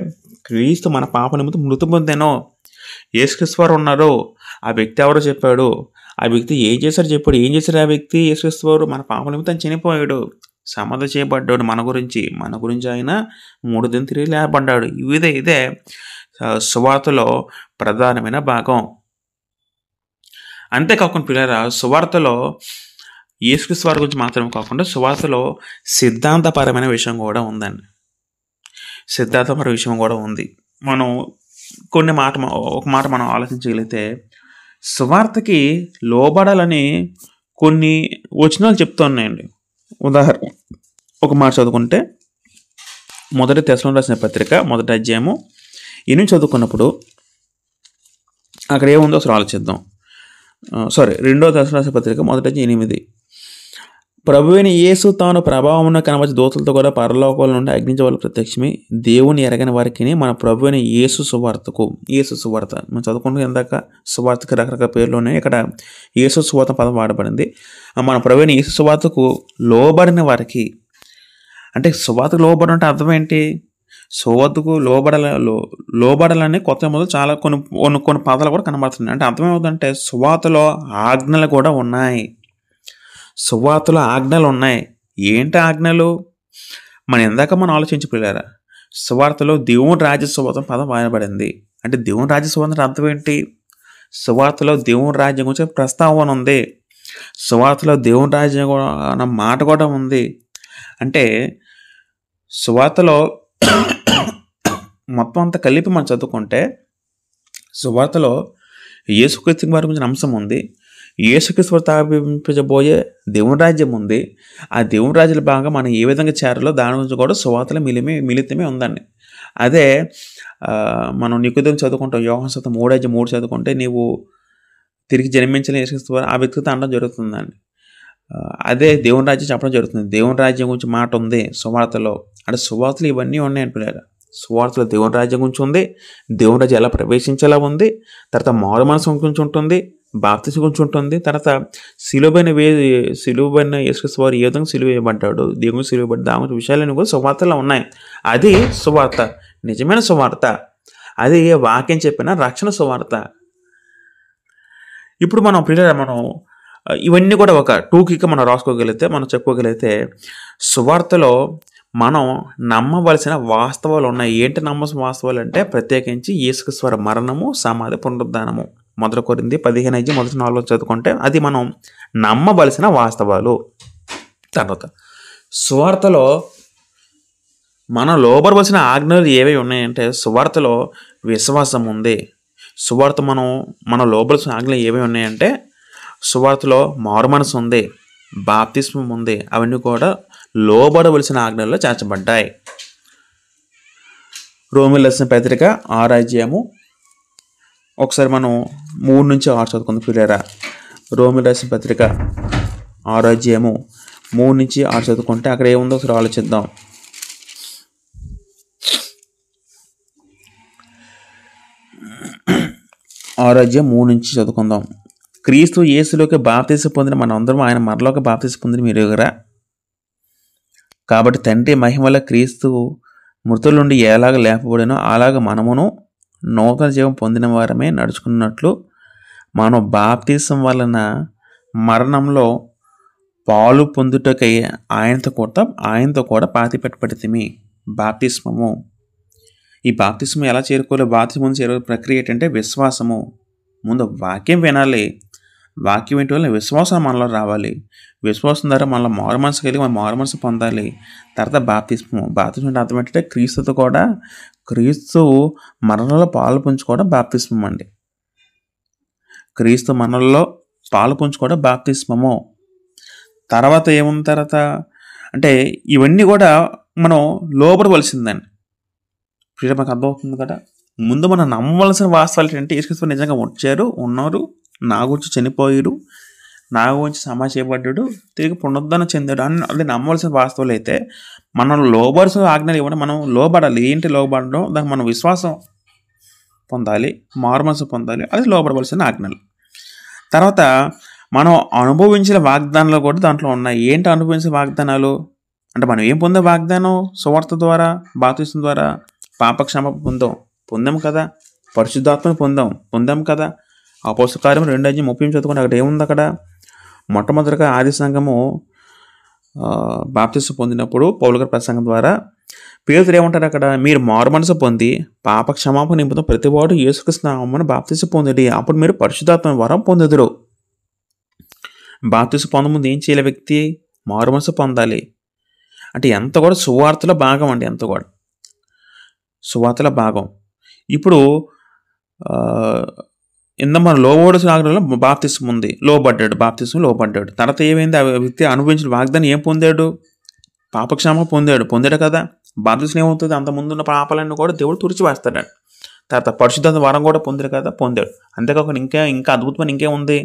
క్రీస్తు మన పాప నిమిత్తం మృతి పొందెను. యేసుక్రీస్తు వారు ఉన్నారు, ఆ వ్యక్తి ఎవరో చెప్పాడు, ఆ వ్యక్తి ఏం చేశాడు చెప్పాడు. ఏం చేశాడు ఆ వ్యక్తి? యేసుక్రీస్తు వారు మన పాప నిమిత్తం చనిపోయాడు, సమాధి చేయబడ్డాడు, మన గురించి ఆయన 3 దినం తిరిగి లేపబడ్డాడు. ఇదే సువార్తలో ప్రధానమైన భాగం. అంతేకాకుండా పిల్లరా, సువార్తలో యేసుక్రీస్తు వారి గురించి మాత్రమే కాకుండా సువార్తలో సిద్ధాంతపరమైన విషయం కూడా ఉందండి. సిద్ధాంతపరమైన విషయం కూడా ఉంది. మనం ఒక మాట మనం ఆలోచించగలిగితే, సువార్తకి లోబడాలని కొన్ని వచనాలు చెప్తున్నాయండి. ఉదాహరణ ఒక మాట చదువుకుంటే, మొదటి తెస్సలోనికీయులకు రాసిన పత్రిక 1వ అధ్యాయము 8 చదువుకున్నప్పుడు అక్కడ ఏముందో అసలు ఆలోచిద్దాం. 2వ తెస్సలోనికీయులకు రాసిన పత్రిక 1వ అధ్యాయం 8. ప్రభువైన యేసు తాను ప్రభావమున కనబడి దూతలతో కూడా పరలోకాల నుండి అగ్నిజ్వాల ప్రత్యక్షమై దేవుని ఎరగని వారికి మన ప్రభువైన యేసు సువార్త మనం చదువుకుంటే ఇందాక సువార్తకి రకరకాల పేర్లు ఉన్నాయి. ఇక్కడ యేసు సువార్త పదం వాడబడింది. మన ప్రభువైన యేసు సువార్తకు లోబడిన వారికి, అంటే సువార్తకు లోబడి అంటే అర్థం ఏంటి? సువార్తకు లోబడాలని కొత్త మొదలు చాలా కొన్ని పదాలు కూడా కనబడుతున్నాయి. అంటే అర్థం ఏమవుతుందంటే, సువార్తలో ఆజ్ఞలు కూడా ఉన్నాయి. సువార్తలో ఆజ్ఞలు ఉన్నాయి. ఏంటి ఆజ్ఞలు? మనం ఆలోచించిపోయారా? సువార్తలో దేవుని రాజ్య సువార్త పదం వాడబడింది. అంటే దేవుని రాజ్య సువార్త అర్థం ఏంటి? సువార్తలో దేవుని రాజ్యం గురించి ప్రస్తావన ఉంది. సువార్తలో దేవుని రాజ్యం అన్న మాట కూడా ఉంది. అంటే సువార్తలో మొత్తం అంతా కలిపి మనం చదువుకుంటే, సువార్తలో యేసుక్రీస్తు వారి గురించి అంశం ఉంది, యేసుక్రీస్తు వారు స్థాపించబోయే దేవుని రాజ్యం ఉంది. ఆ దేవుని రాజ్యంలో భాగంగా మనం ఏ విధంగా చేరాలో దాని గురించి కూడా సువార్తలో మిళితమే ఉందండి. అదే మనం నికోదేము చదువుకుంటాం, యోహాను సువార్త 3:3 చదువుకుంటే నీవు తిరిగి జన్మించిన యేసుక్రీస్తు వారు ఆ వ్యక్తితో అనడం జరుగుతుందండి. అదే దేవుని రాజ్యం చెప్పడం జరుగుతుంది. దేవుని రాజ్యం గురించి మాట ఉంది సువార్తలో. అంటే సువార్తలు ఇవన్నీ ఉన్నాయి పిల్లలు. సువార్తలో దేవుని రాజ్యం గురించి ఉంది, దేవుని రాజ్యం ఎలా ప్రవేశించేలా ఉంది, తర్వాత మారు మనసు గురించి ఉంటుంది, బాప్తిసం గురించి ఉంటుంది, తర్వాత సిలువైన యేసుక్రీస్తు వారు ఏ విధంగా సిలువ వేయబడ్డాడు, దేవుని సిలువ వేయబడ్డ దాని విషయాలన్నీ కూడా సువార్తలో ఉన్నాయి. అది సువార్త, నిజమైన సువార్త. అది వాక్యం చెప్పిన రక్షణ సువార్త. ఇప్పుడు మనం ఇవన్నీ కూడా ఒక టూకీగా మనం రాసుకోగలిగితే, మనం చెప్పుకోగలిగితే సువార్తలో మనం నమ్మవలసిన వాస్తవాలు ఉన్నాయి. ఏంటి నమ్మవలసిన వాస్తవాలు అంటే ప్రత్యేకించి యేసుక్రీస్తు వారి మరణము, సమాధి, పునరుద్ధానము. 1 కొరింథీ 15:5 మొదటి 4 చదువుకుంటే అది మనం నమ్మవలసిన వాస్తవాలు. తర్వాత సువార్తలో మనం లోబడవలసిన ఆజ్ఞలు ఏవి ఉన్నాయంటే సువార్తలో విశ్వాసం ఉంది. సువార్త మనం లోబడాల్సిన ఆజ్ఞలు ఏవి ఉన్నాయంటే సువార్తలో మారు మనసు ఉంది, బాప్తిస్మం ఉంది. అవన్నీ కూడా లోబడవలసిన ఆజ్ఞల్లో చేర్చబడ్డాయి. రోమీయులకు రాసిన పత్రిక 6 ఒకసారి మనం 3-6 చదువుకుందాం పిల్లరా. రోమీయులకు రాసిన పత్రిక 6 3-6 చదువుకుంటే అక్కడ ఏముందో ఒకసారి ఆలోచిద్దాం. 6:3 చదువుకుందాం. క్రీస్తు యేసులోకి బాప్తిసం పొందిన మనందరం ఆయన మరలోకి బాప్తిసం పొందిన మీరు ఎగరా. కాబట్టి తండ్రి మహిమల క్రీస్తు మృతుల నుండి ఎలాగ లేపబడినో అలాగ మనమును నూతన జీవం పొందిన వారమే నడుచుకున్నట్లు మనం బాప్తిసం వలన మరణంలో పాలు పొందుటకై ఆయనతో కూడా పాతిపెట్టబడితిమి. బాప్తిస్మము. ఈ బాప్తిస్మం ఎలా చేరుకోవాలి? బాప్తిస్మం ముందు చేరుకునే ప్రక్రియ ఏంటంటే విశ్వాసము. ముందు వాక్యం వినాలి. వాక్యం ఏంటి వల్ల విశ్వాసం మనలో రావాలి. విశ్వాసం ద్వారా మనలో మారు మనసు కలిగి మనం మారు మనసు పొందాలి. తర్వాత బాప్తిస్మం. బాప్తిస్మం అంటే అర్థం ఏంటంటే క్రీస్తు మరణంలో పాలు పంచుకోవడం బాప్తిస్మం అండి. క్రీస్తు మరణంలో పాలు పంచుకోవడం బాప్తిస్మము. తర్వాత ఏమున్న తర్వాత అంటే ఇవన్నీ కూడా మనం లోపడవలసిందండి. ఇప్పుడు మాకు అర్థమవుతుంది కదా. ముందు మనం నమ్మవలసిన వాస్తవాలు ఏంటంటే యేసుక్రీస్తు నిజంగా ఉన్నారు, నా గురించి చనిపోయారు, నా గురించి సమాధి చేయబడ్డాడు, తిరిగి పునరుద్ధరణ చెందాడు అని అది నమ్మవలసిన వాస్తవాలు అయితే మనం లోబడాల్సిన ఆజ్ఞలు ఇవ్వడం మనం లోబడాలి. ఏంటి లోబడడం? దానికి మనం విశ్వాసం పొందాలి, మారుమనసు పొందాలి. అది లోబడవలసిన ఆజ్ఞలు. తర్వాత మనం అనుభవించిన వాగ్దానాలు కూడా దాంట్లో ఉన్నాయి. ఏంటి అనుభవించిన వాగ్దానాలు అంటే మనం ఏం పొందే వాగ్దానం? సువార్త ద్వారా, బాప్తిసం ద్వారా పాపక్షమాపణ పొందాం కదా, పరిశుద్ధాత్మను పొందాం కదా. అపోస్తల కార్యం 2:30 చదువుకుంటే అక్కడ ఏముంది? అక్కడ మొట్టమొదటిగా ఆది సంఘము బాప్తిసం పొందినప్పుడు పౌలు గారి ప్రసంగం ద్వారా పేతురు ఏమంటారు అక్కడ? మీరు మారు మనసు పొంది పాప క్షమాపణ నిమిత్తం ప్రతివాడు యేసుక్రీస్తు నామమున బాప్తిసం పొందిడి, అప్పుడు మీరు పరిశుద్ధాత్మ వరం పొందుదురు. బాప్తిసం పొందముందు ఏం చేయాలి? వ్యక్తి మారు మనసు పొందాలి. అంటే ఎంత కూడా సువార్తలో భాగం అండి, ఎంత కూడా సువార్తల భాగం. ఇప్పుడు మన లోబడాల్సిన ఆజ్ఞలో బాప్తిసం ఉంది, లోబడ్డాడు. తర్వాత ఏమైంది? ఆ వ్యక్తి అనుభవించిన వాగ్దానం ఏం పొందాడు? పాపక్షమాపణ పొందాడు కదా. బాప్తిసం ఏమవుతుంది? అంత ముందున్న పాపాలన్నీ కూడా దేవుడు తుడిచివేస్తాడు. తర్వాత పరిశుద్ధాత్మ వరం కూడా పొందాడు. అంతేకాకుండా ఇంకా అద్భుతమైన ఇంకేముంది?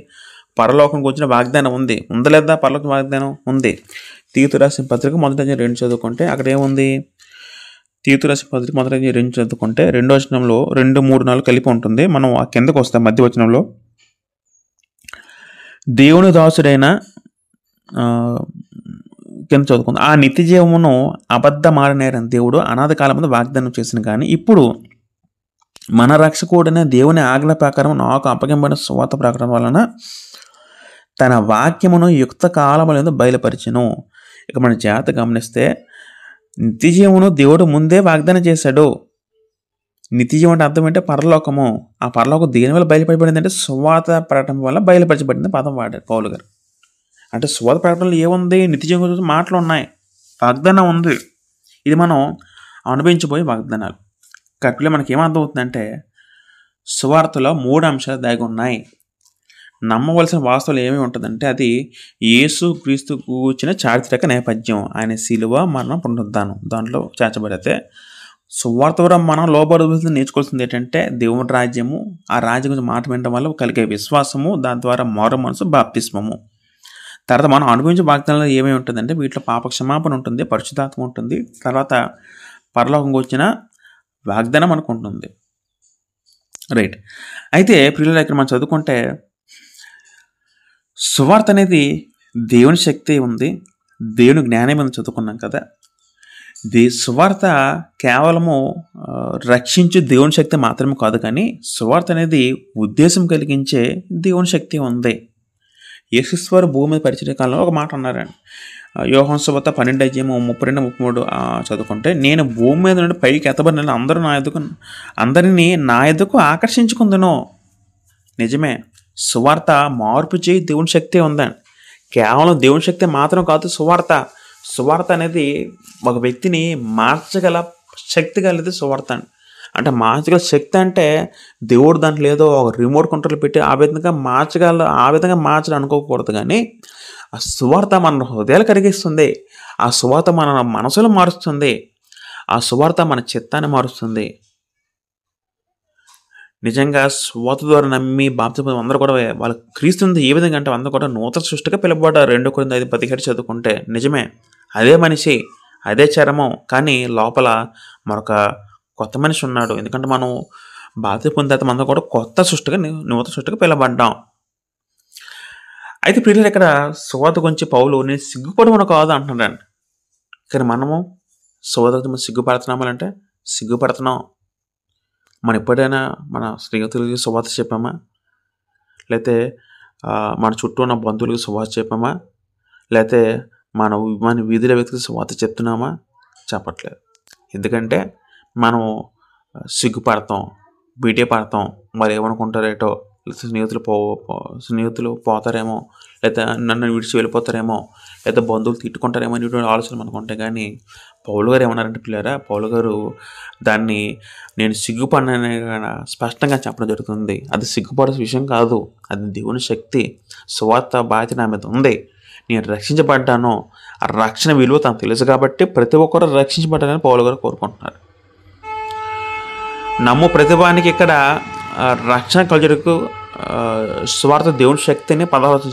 పరలోకంకి వచ్చిన వాగ్దానం ఉంది. ఉందలేదా? పరలోక వాగ్దానం ఉంది. తీతు రాసిన పత్రిక 1:2 చదువుకుంటే అక్కడ ఏముంది? తీతు రాసిన పత్రిక 1:2 చదువుకుంటే 2వ వచనంలో 2, 3, 4 కలిపి ఉంటుంది. మనం ఆ కిందకు వస్తాం. మధ్య వచనంలో దేవుని దాసుడైన కింద చదువుకుందాం. ఆ నిత్య జీవమును అబద్ధమాడనేరని దేవుడు అనాది కాలం ముందు వాగ్దానం చేసిన కానీ ఇప్పుడు మన రక్షకుడైన దేవుని ఆజ్ఞ ప్రకారం నాకు అప్పగింపబడిన సువార్త ప్రకటన వలన తన వాక్యమును యుక్త కాలములందు బయలుపరిచెను. ఇక మన జాగ్రత్త గమనిస్తే నిత్యజీవమును దేవుడు ముందే వాగ్దానం చేశాడు. నిత్యజీవం అంటే అర్థం ఏంటంటే పరలోకము. ఆ పరలోకం దేని వల్ల బయలుపరచబడింది అంటే సువార్త ప్రకటన వల్ల బయలుపరచబడింది పదం వాడారు పౌలు గారు. అంటే సువార్త ప్రకటనలో ఏముంది? నిత్యజీవం గురించి మాటలు ఉన్నాయి, వాగ్దానం ఉంది. ఇది మనం అనుభవించబోయే వాగ్దానాలు. కరెక్ట్గా మనకి ఏమర్థమవుతుందంటే సువార్తలో 3 అంశాలు దాగి ఉన్నాయి. నమ్మవలసిన వాస్తవాలు ఏమి ఉంటుందంటే అది యేసు క్రీస్తు కూర్చిన చారిత్రక నేపథ్యం. ఆయన శిలువ, మరణం, పునరుద్ధానం దాంట్లో చేర్చబడితే సువార్త ద్వారా మనం లోబడి నేర్చుకోవాల్సింది ఏంటంటే దేవుని రాజ్యము, ఆ రాజ్యం గురించి మాట వినడం వల్ల కలిగే విశ్వాసము, దాని ద్వారా మారు మనసు, బాప్తిస్మము. తర్వాత మనం అనుభవించే వాగ్దానాలు ఏమేమి ఉంటుందంటే వీటిలో పాప క్షమాపణ ఉంటుంది, పరిశుద్ధాత్మ ఉంటుంది, తర్వాత పరలోకంగా వచ్చిన వాగ్దానం మనకు ఉంటుంది. రైట్. అయితే ప్రియులారా, ఇక్కడ మనం చదువుకుంటే సువార్త అనేది దేవుని శక్తి ఉంది, దేవుని జ్ఞానం అని చదువుకున్నాం కదా. సువార్త కేవలము రక్షించే దేవుని శక్తి మాత్రమే కాదు, కానీ సువార్త అనేది ఉద్దేశం కలిగించే దేవుని శక్తి ఉంది. యేసువారు భూమి మీద పరిచర్య కాలంలో ఒక మాట అన్నారండి. యోహాను సువార్త 12:32-33 చదువుకుంటే, నేను భూమి మీద నుండి పైకి ఎత్తబడిన అందరినీ నా ఎద్దుకు ఆకర్షించుకుందును. నిజమే, సువార్త మార్పు చేయి దేవుని శక్తి ఉందండి. కేవలం దేవుని శక్తి మాత్రం కాదు సువార్త అనేది ఒక వ్యక్తిని మార్చగల శక్తి కలిగితే సువార్త అండి. అంటే మార్చగల శక్తి అంటే దేవుడు దాంట్లో ఏదో ఒక రిమోట్ కంట్రోల్ పెట్టి ఆ విధంగా మార్చడం అనుకోకూడదు. కానీ ఆ సువార్త మన హృదయాలు కరిగిస్తుంది, ఆ సువార్త మన మనసులు మారుస్తుంది, ఆ సువార్త మన చిత్తాన్ని మారుస్తుంది. నిజంగా సువార్త ద్వారా నమ్మి బాప్తిస్మం అందరూ కూడా వాళ్ళ క్రీస్తుని ఏ విధంగా అంటే అందరూ కూడా నూతన సృష్టిగా పిలువబడ్డారు. 2 కొరింథీ 5:17 చదువుకుంటే నిజమే, అదే మనిషి, అదే చర్మం, కానీ లోపల మరొక కొత్త మనిషి ఉన్నాడు. ఎందుకంటే మనం బాప్తిస్మం పొందిన తర్వాత మనం కూడా నూతన సృష్టిగా పిలువబడ్డాం. అయితే ప్రియులారా, ఇక్కడ సువార్త గురించి పౌలు నేను సిగ్గుపడమని కాదు అంటున్నాడండి. కానీ మనము సువార్త గురించి సిగ్గుపడుతున్నామంటే సిగ్గుపడుతున్నాం. మనం ఎప్పుడైనా మన స్నేహితులకి సువార్త చెప్పామా? లేకపోతే మన చుట్టూ ఉన్న బంధువులకి సువార్త చెప్పామా? లేకపోతే మన వీధిలో వ్యక్తికి సువార్త చెప్తున్నామా? చెప్పట్లేదు. ఎందుకంటే మనం సిగ్గుపడతాం, బీటే పడతాం, మరి ఏమనుకుంటారేటో, స్నేహితులు పోతారేమో, లేదా నన్ను విడిచి వెళ్ళిపోతారేమో, లేదా బంధువులు తిట్టుకుంటారేమో అని ఆలోచన మనకు ఉంటాయి. కానీ పౌలు గారు ఏమన్నారంటే పిల్లరా, పౌలు గారు దాన్ని నేను సిగ్గుపడినని స్పష్టంగా చెప్పడం జరుగుతుంది. అది సిగ్గుపడే విషయం కాదు, అది దేవుని శక్తి. సువార్త బాధ్యత నా మీద ఉంది, నేను రక్షించబడ్డాను. ఆ రక్షణ విలువ తనకు తెలుసు కాబట్టి ప్రతి ఒక్కరు రక్షించబడ్డారని పౌలు గారు కోరుకుంటున్నారు. నమ్ము ప్రతిభానికి ఇక్కడ రక్షణ కలుగుటకు సువార్త దేవుని శక్తిని 16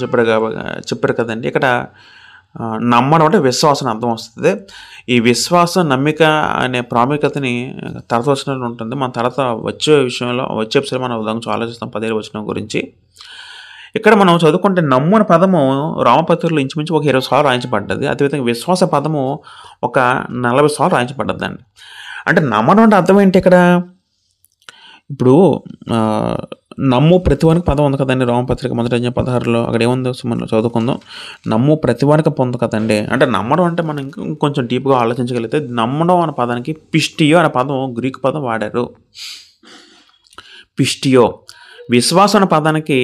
చెప్పారు కదండి. ఇక్కడ నమ్మడం అంటే విశ్వాసం అర్థం వస్తుంది. ఈ విశ్వాసం, నమ్మిక అనే ప్రాముఖ్యతని తర్వాత వచనంలో ఉంటుంది. మన తర్వాత వచ్చే ఎపిసోడ్లో మనం ఉదాహరణ ఆలోచిస్తాం 17వ వచనం గురించి. ఇక్కడ మనం చదువుకుంటే నమ్ము అనే పదము రామపత్రికలో ఇంచుమించు ఒక 20 సార్లు రాయించబడ్డది. అదేవిధంగా విశ్వాస పదము ఒక 40 సార్లు రాయించబడ్డదండి. అంటే నమ్మడం అంటే అర్థం ఏంటి? ఇక్కడ ఇప్పుడు నమ్ము ప్రతివానికి పదం ఉంది కదండి. రామపత్రిక 1:16 అక్కడ ఏముందో మనం చదువుకుందాం. నమ్ము ప్రతివానికి పొందు కదండి. అంటే నమ్మడం అంటే మనం ఇంకొంచెం డీప్గా ఆలోచించగలిగితే నమ్మడం అనే పదానికి పిస్టియో అనే పదం గ్రీక్ పదం వాడారు. పిస్టియో. విశ్వాసం అనే పదానికి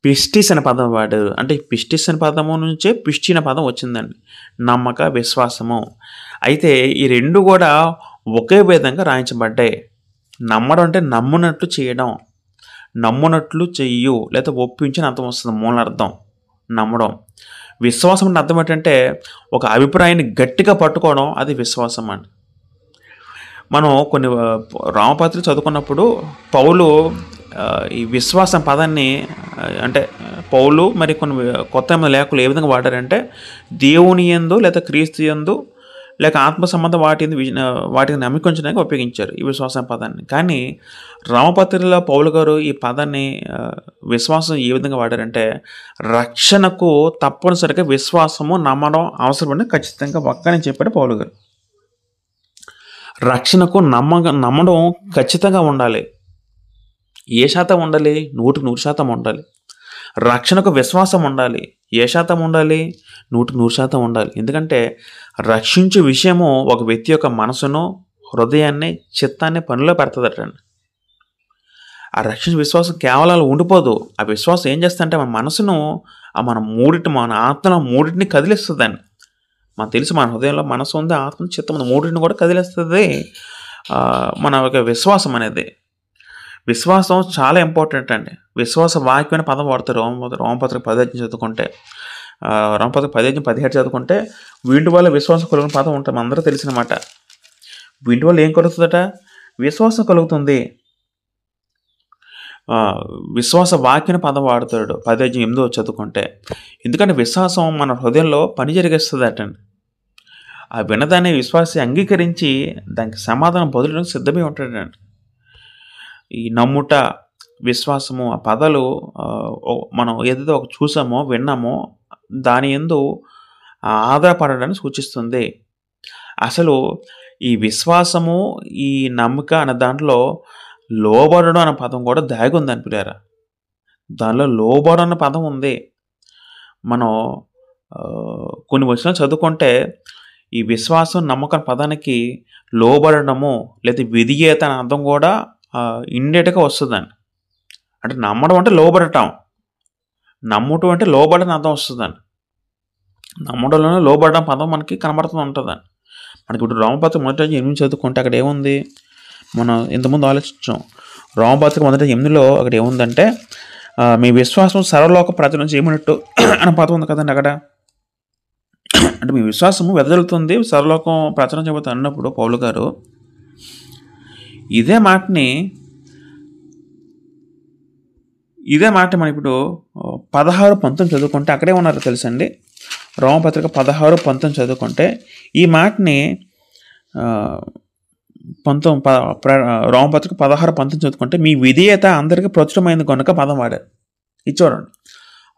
పిస్టిస్ అనే పదం వాడారు. అంటే పిస్టిస్ అనే పదము నుంచే పిస్టి అనే పదం వచ్చిందండి. నమ్మక, విశ్వాసము. అయితే ఈ రెండు కూడా ఒకే విధంగా రాయించబడ్డాయి. నమ్మడం అంటే నమ్మునట్లు చేయడం, నమ్మునట్లు చెయ్యు లేదా ఒప్పించిన అర్థం వస్తుంది మూలార్థం నమ్మడం. విశ్వాసం అంటే అర్థం ఏంటంటే ఒక అభిప్రాయాన్ని గట్టిగా పట్టుకోవడం, అది విశ్వాసం అండి. మనం కొన్ని రామపత్రిక చదువుకున్నప్పుడు పౌలు ఈ విశ్వాసం పదాన్ని అంటే పౌలు మరి కొన్ని కొత్త లేఖలు ఏ విధంగా వాడారంటే దేవుని యందు లేదా క్రీస్తు యందు లేక ఆత్మ సంబంధ వాటిని నమ్మికుంచడానికి ఉపయోగించారు ఈ విశ్వాసం పదాన్ని. కానీ రామపత్రికలో పౌలు గారు ఈ పదాన్ని విశ్వాసం ఏ విధంగా వాడారంటే రక్షణకు తప్పనిసరిగా విశ్వాసము, నమ్మడం అవసరమని ఖచ్చితంగా ఒక్కనే చెప్పాడు పౌలు గారు. రక్షణకు నమ్మడం ఖచ్చితంగా ఉండాలి. ఏ శాతం ఉండాలి? 100% ఉండాలి. రక్షణకు విశ్వాసం ఉండాలి. ఏ శాతం ఉండాలి? 100% ఉండాలి. ఎందుకంటే రక్షించే విషయము ఒక వ్యక్తి యొక్క మనసును, హృదయాన్ని, చిత్తాన్ని పనిలో పెడుతుందటండి. ఆ రక్షించే విశ్వాసం కేవలం ఉండిపోదు. ఆ విశ్వాసం ఏం చేస్తుందంటే మన మనసును, మన ఆత్మను మూడింటిని కదిలిస్తుందండి. మనకు తెలుసు మన హృదయంలో మనసు ఉంది, ఆత్మ, చిత్తం ఉంది, మూడింటిని కూడా కదిలిస్తుంది మన ఒక విశ్వాసం అనేది. విశ్వాసం చాలా ఇంపార్టెంట్ అండి. విశ్వాస వాక్యం అనే పదం వాడతారు. రోమపత్రిక 10 చదువుకుంటే, రోమపత్రిక 10:17 చదువుకుంటే వీటి వల్ల విశ్వాసం కలుగుతున్న పదం ఉంటుంది. మనందరూ తెలిసిన మాట. వీటి వల్ల ఏం కలుగుతుందట? విశ్వాసం కలుగుతుంది. విశ్వాస వాక్యం పదం వాడతాడు 10:8 చదువుకుంటే. ఎందుకంటే విశ్వాసం మన హృదయంలో పని జరిగిస్తుందటండి. ఆ విన్నదాన్ని విశ్వాసి అంగీకరించి దానికి సమాధానం బదులడానికి సిద్ధమై ఉంటాడండి. ఈ నమ్ముట, విశ్వాసము ఆ పదాలు మనం ఏదైతే ఒక చూసామో విన్నామో దాని యందు ఆధారపడడాన్ని సూచిస్తుంది. అసలు ఈ విశ్వాసము, ఈ నమ్మక అనే దాంట్లో లోబడడం అనే పదం కూడా దాగి ఉంది అనిపిడారా. దానిలో లోబడడం అనే పదం ఉంది. మనం కొన్ని వచనాలు చదువుకుంటే ఈ విశ్వాసం, నమ్మకం పదానికి లోబడడము లేదా విధేయత అనే అర్థం కూడా ఇండైరెక్ట్గా వస్తుందండి. అంటే నమ్మడం అంటే లోబడటం, నమ్ముటం అంటే లోబడని అర్థం వస్తుందండి. నమ్మడంలోనే లోబడడం పదం మనకి కనబడుతూ ఉంటుందండి. మనకి ఇప్పుడు రోమపత్రిక 1:8 చదువుకుంటే అక్కడ ఏముంది? మనం ఇంతకుముందు ఆలోచించాం. రోమపత్రిక 1:8 అక్కడ ఏముందంటే మీ విశ్వాసం సర్వలోక ప్రజల నుంచి ఏమన్నట్టు అనే పదం ఉంది కదండి అక్కడ. అంటే మీ విశ్వాసము వెదజల్లుతుంది, సర్వలోకం ప్రచారం చెబుతా అన్నప్పుడు పౌలు గారు ఇదే మాటని మనం ఇప్పుడు 16-19 చదువుకుంటే అక్కడే ఉన్నారో తెలుసండి. రోమపత్రిక 16-19 చదువుకుంటే ఈ మాటని రోమపత్రిక 16-19 చదువుకుంటే మీ విధేయత అందరికీ ప్రచురమైంది కనుక పదం వాడారు. ఇది చూడండి,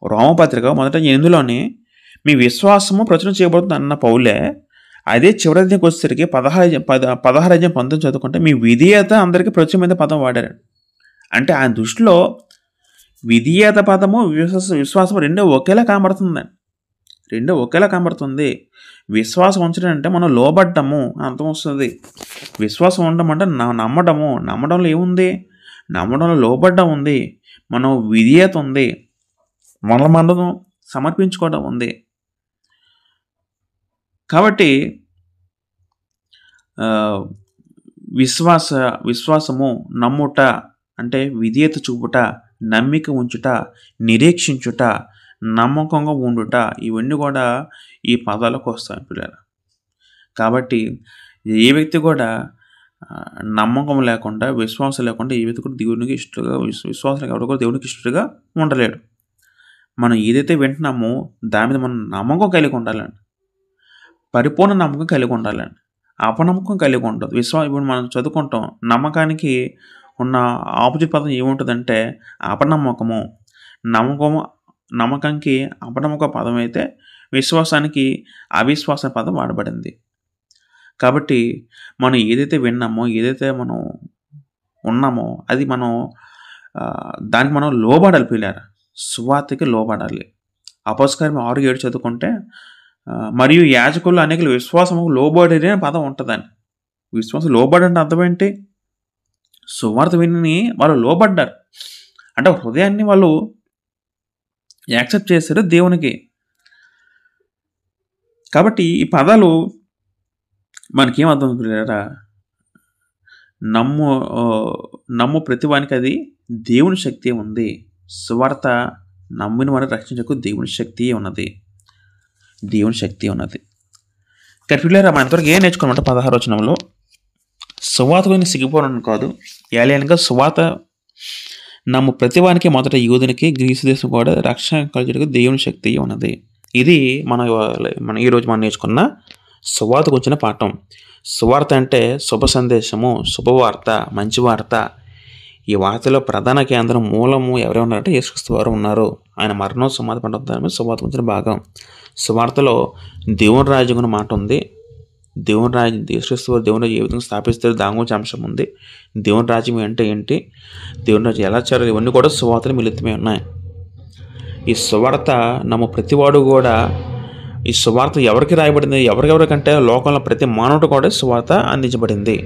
రోమపత్రిక 1:8 మీ విశ్వాసము ప్రచురం చేయబడుతుంది అన్న పౌలే అదే చివరి అధ్యాయంకి వచ్చేసరికి 16-19 చదువుకుంటే మీ విధేయత అందరికీ ప్రచురమైన పదం వాడారు. అంటే ఆయన దృష్టిలో విధేయత పదము, విశ్వాసం రెండో ఒకేలా కనబడుతుంది. విశ్వాసం ఉంచడం అంటే మనం లోబడ్డము అర్థం వస్తుంది. విశ్వాసం ఉండడం అంటే నమ్మడంలో ఏముంది? నమ్మడంలో లోబడ్డం ఉంది, మనం విధేయత ఉంది, మనం సమర్పించుకోవడం ఉంది. కాబట్టి విశ్వాసము, నమ్ముట అంటే విధేయత చూపుట, నమ్మిక ఉంచుట, నిరీక్షించుట, నమ్మకంగా ఉండుట, ఇవన్నీ కూడా ఈ పదాలకు వస్తాయి పిల్లలు. కాబట్టి ఏ వ్యక్తి కూడా నమ్మకం లేకుండా, విశ్వాసం లేకుండా ఏ వ్యక్తి కూడా దేవునికి ఇష్టగా, విశ్వాసం ఎవరు కూడా దేవునికి ఇష్టగా ఉండలేడు. మనం ఏదైతే వింటున్నామో దాని మీద మనం నమ్మకం కలిగి ఉండాలండి. పరిపూర్ణ నమ్మకం కలిగి ఉండాలండి. అపనమ్మకం కలిగి ఉండదు. ఇప్పుడు మనం చదువుకుంటాం, నమ్మకానికి ఉన్న ఆపోజిట్ పదం ఏముంటుందంటే అపనమ్మకము. నమ్మకంకి అపనమ్మక పదం అయితే విశ్వాసానికి అవిశ్వాస పదం వాడబడింది. కాబట్టి మనం ఏదైతే విన్నామో, ఏదైతే మనం ఉన్నామో అది మనం దానికి మనం లోబడాలి పిల్లారా. సువార్తకి లోబడాలి. అపొస్తలుల కార్యములు 6:7 చదువుకుంటే మరియు యాజకులు అనేక విశ్వాసము లోబడిరి అనే పదం ఉంటుందండి. విశ్వాసం లోబడంటే అర్థం ఏంటి? సువార్త విని వాళ్ళు లోబడ్డారు అంటే హృదయాన్ని వాళ్ళు యాక్సెప్ట్ చేశారు దేవునికి. కాబట్టి ఈ పదాలు మనకేం అర్థం పిల్లరా? నమ్ము ప్రతివానికి అది దేవుని శక్తి ఉంది. సువార్త నమ్మిన వారిని రక్షించకు దేవుని శక్తి ఉన్నది. పిల్లరా మన ఎంతవరకు ఏం నేర్చుకోమంటే 16వ వచనంలో సువార్త గురించి సిగ్గిపోవడం కాదు, ఏలయనగా సువార్త నమ్ము ప్రతివానికి మొదట యూదునికి, గ్రీసు దేశం కూడా రక్షణ కలిగేందుకు దేవుని శక్తి ఉన్నది. ఇది మన ఈరోజు మనం నేర్చుకున్న సువార్తకు వచ్చిన పాఠం. సువార్త అంటే శుభ సందేశము, శుభవార్త, మంచి వార్త. ఈ వార్తలో ప్రధాన కేంద్రం, మూలము ఎవరే ఉన్నారంటే యేసుక్రీస్తు వారు ఉన్నారు. ఆయన మరణం, సమాధి పండుగ సువార్తకు వచ్చిన భాగం. సువార్తలో దేవుని రాజ్యం అనే మాట ఉంది. దేవుని రాజ్యం, యేసుక్రీస్తు వారు దేవుని రాజ్యం ఏ విధంగా స్థాపిస్తారు దాని గురించి అంశం ఉంది. దేవుని రాజ్యం అంటే ఏంటి, దేవుని రాజ్యం ఎలా చేయాలి, ఇవన్నీ కూడా సువార్తలు మిళితమై ఉన్నాయి. ఈ సువార్త నమ్ము ప్రతివాడు కూడా, ఈ సువార్త ఎవరికి రాయబడింది, ఎవరికంటే లోకంలో ప్రతి మానవుడు కూడా సువార్త అందించబడింది.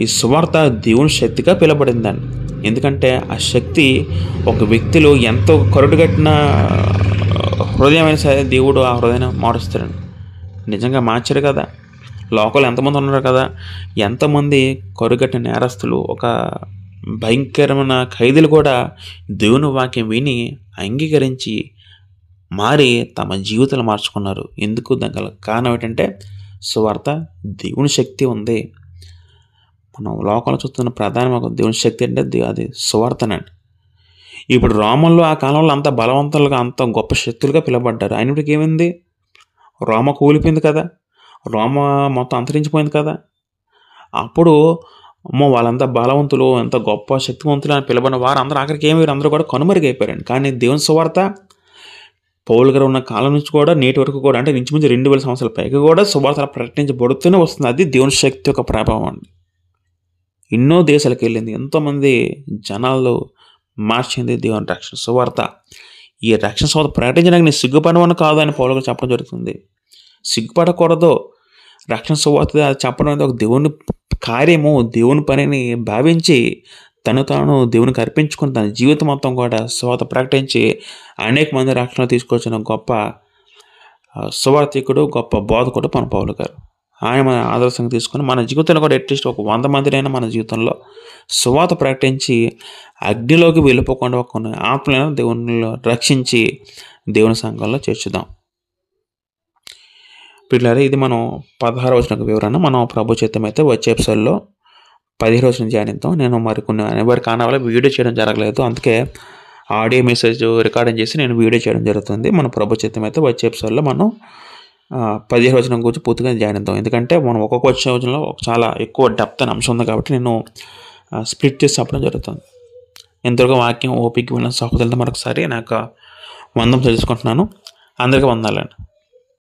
ఈ సువార్త దేవుని శక్తిగా పిలువబడిందండి. ఎందుకంటే ఆ శక్తి ఒక వ్యక్తిలో ఎంతో కరుడుగట్టిన హృదయమైన సరే దేవుడు ఆ హృదయాన్ని మారుస్తాడండి. నిజంగా మార్చారు కదా. లోకంలో ఎంతమంది ఉన్నారు కదా, ఎంతమంది కరుడుగట్టిన నేరస్తులు ఒక భయంకరమైన ఖైదీలు కూడా దేవుని వాక్యం విని అంగీకరించి మారి తమ జీవితాలు మార్చుకున్నారు. ఎందుకు? దానికి గల కారణం ఏంటంటే సువార్త. దేవుని శక్తి ఉంది. మనం లోకంలో చూస్తున్న ప్రధానమైన దేవుని శక్తి అంటే అది సువార్తనండి. ఇప్పుడు రోమన్లు ఆ కాలంలో అంత బలవంతులుగా, అంత గొప్ప శక్తులుగా పిలువబడ్డారు. అయినప్పటికీ ఏమైంది? రోమ కూలిపోయింది కదా, రోమ మొత్తం అంతరించిపోయింది కదా. అప్పుడు వాళ్ళంతా బలవంతులు, ఎంత గొప్ప శక్తివంతులు అని పిలబడిన వారు అందరూ ఆఖరికి ఏమి అందరూ కూడా కనుమరుగైపోయారండి. కానీ దేవుని సువార్త పౌలు గారు ఉన్న కాలం నుంచి కూడా నేటి వరకు కూడా, అంటే ఇంచుమించు 2000 సంవత్సరాల పైగా కూడా సువార్త ప్రకటించబడుతూనే వస్తుంది. అది దేవుని శక్తి యొక్క ప్రభావం అండి. ఎన్నో దేశాలకు వెళ్ళింది, ఎంతోమంది జనాలు మార్చింది దేవుని రక్షణ సువార్త. ఈ రక్షణ సువార్త ప్రకటించడానికి నేను సిగ్గుపడవని కాదు అని పౌలు గారు చెప్పడం జరుగుతుంది. సిగ్గుపడకూడదు. రక్షణ సువార్త చెప్పడం అనేది ఒక దేవుని కార్యము, దేవుని పనిని భావించి తాను దేవునికి అర్పించుకుని తన జీవితం మొత్తం కూడా సువార్త ప్రకటించి అనేక మంది రక్షణ తీసుకొచ్చిన గొప్ప సువార్థికుడు, గొప్ప బోధకుడు మన పౌలు గారు. ఆయన మన ఆదర్శంగా తీసుకొని మన జీవితంలో కూడా అట్లీస్ట్ ఒక 100 మందినైనా మన జీవితంలో సువార్త ప్రకటించి అగ్నిలోకి వెళ్ళిపోకుండా కొన్ని ఆత్మలను దేవునిలో రక్షించి దేవుని సంఘంలో చేర్చుదాం. పిల్లలు, ఇది మనం 16వ వచనం వివరణ. మనం ప్రభు చిత్తం అయితే వచ్చే ఎపిసోడ్లో 15వ వచనం ధ్యానిద్దాం. నేను మరికొన్ని ఎవరి కారణాల వీడియో చేయడం జరగలేదు, అందుకే ఆడియో మెసేజ్ రికార్డింగ్ చేసి నేను వీడియో చేయడం జరుగుతుంది. మన ప్రభు చిత్తం అయితే వచ్చే ఎపిసోడ్లో మనం 15వ వచనం గురించి పూర్తిగా ధ్యానిద్దాం. ఎందుకంటే మనం ఒక్కొక్క వచనంలో చాలా ఎక్కువ డెప్త్ అని అంశం ఉంది కాబట్టి నేను స్ప్లిట్ చేసి చెప్పడం జరుగుతుంది. ఎంతవరకు వాక్యం ఓపిక ఉన్న సహోదరులతో మరొకసారి నాకు వందనం తెలుసుకుంటున్నాను. అందరికీ వందనాలండి.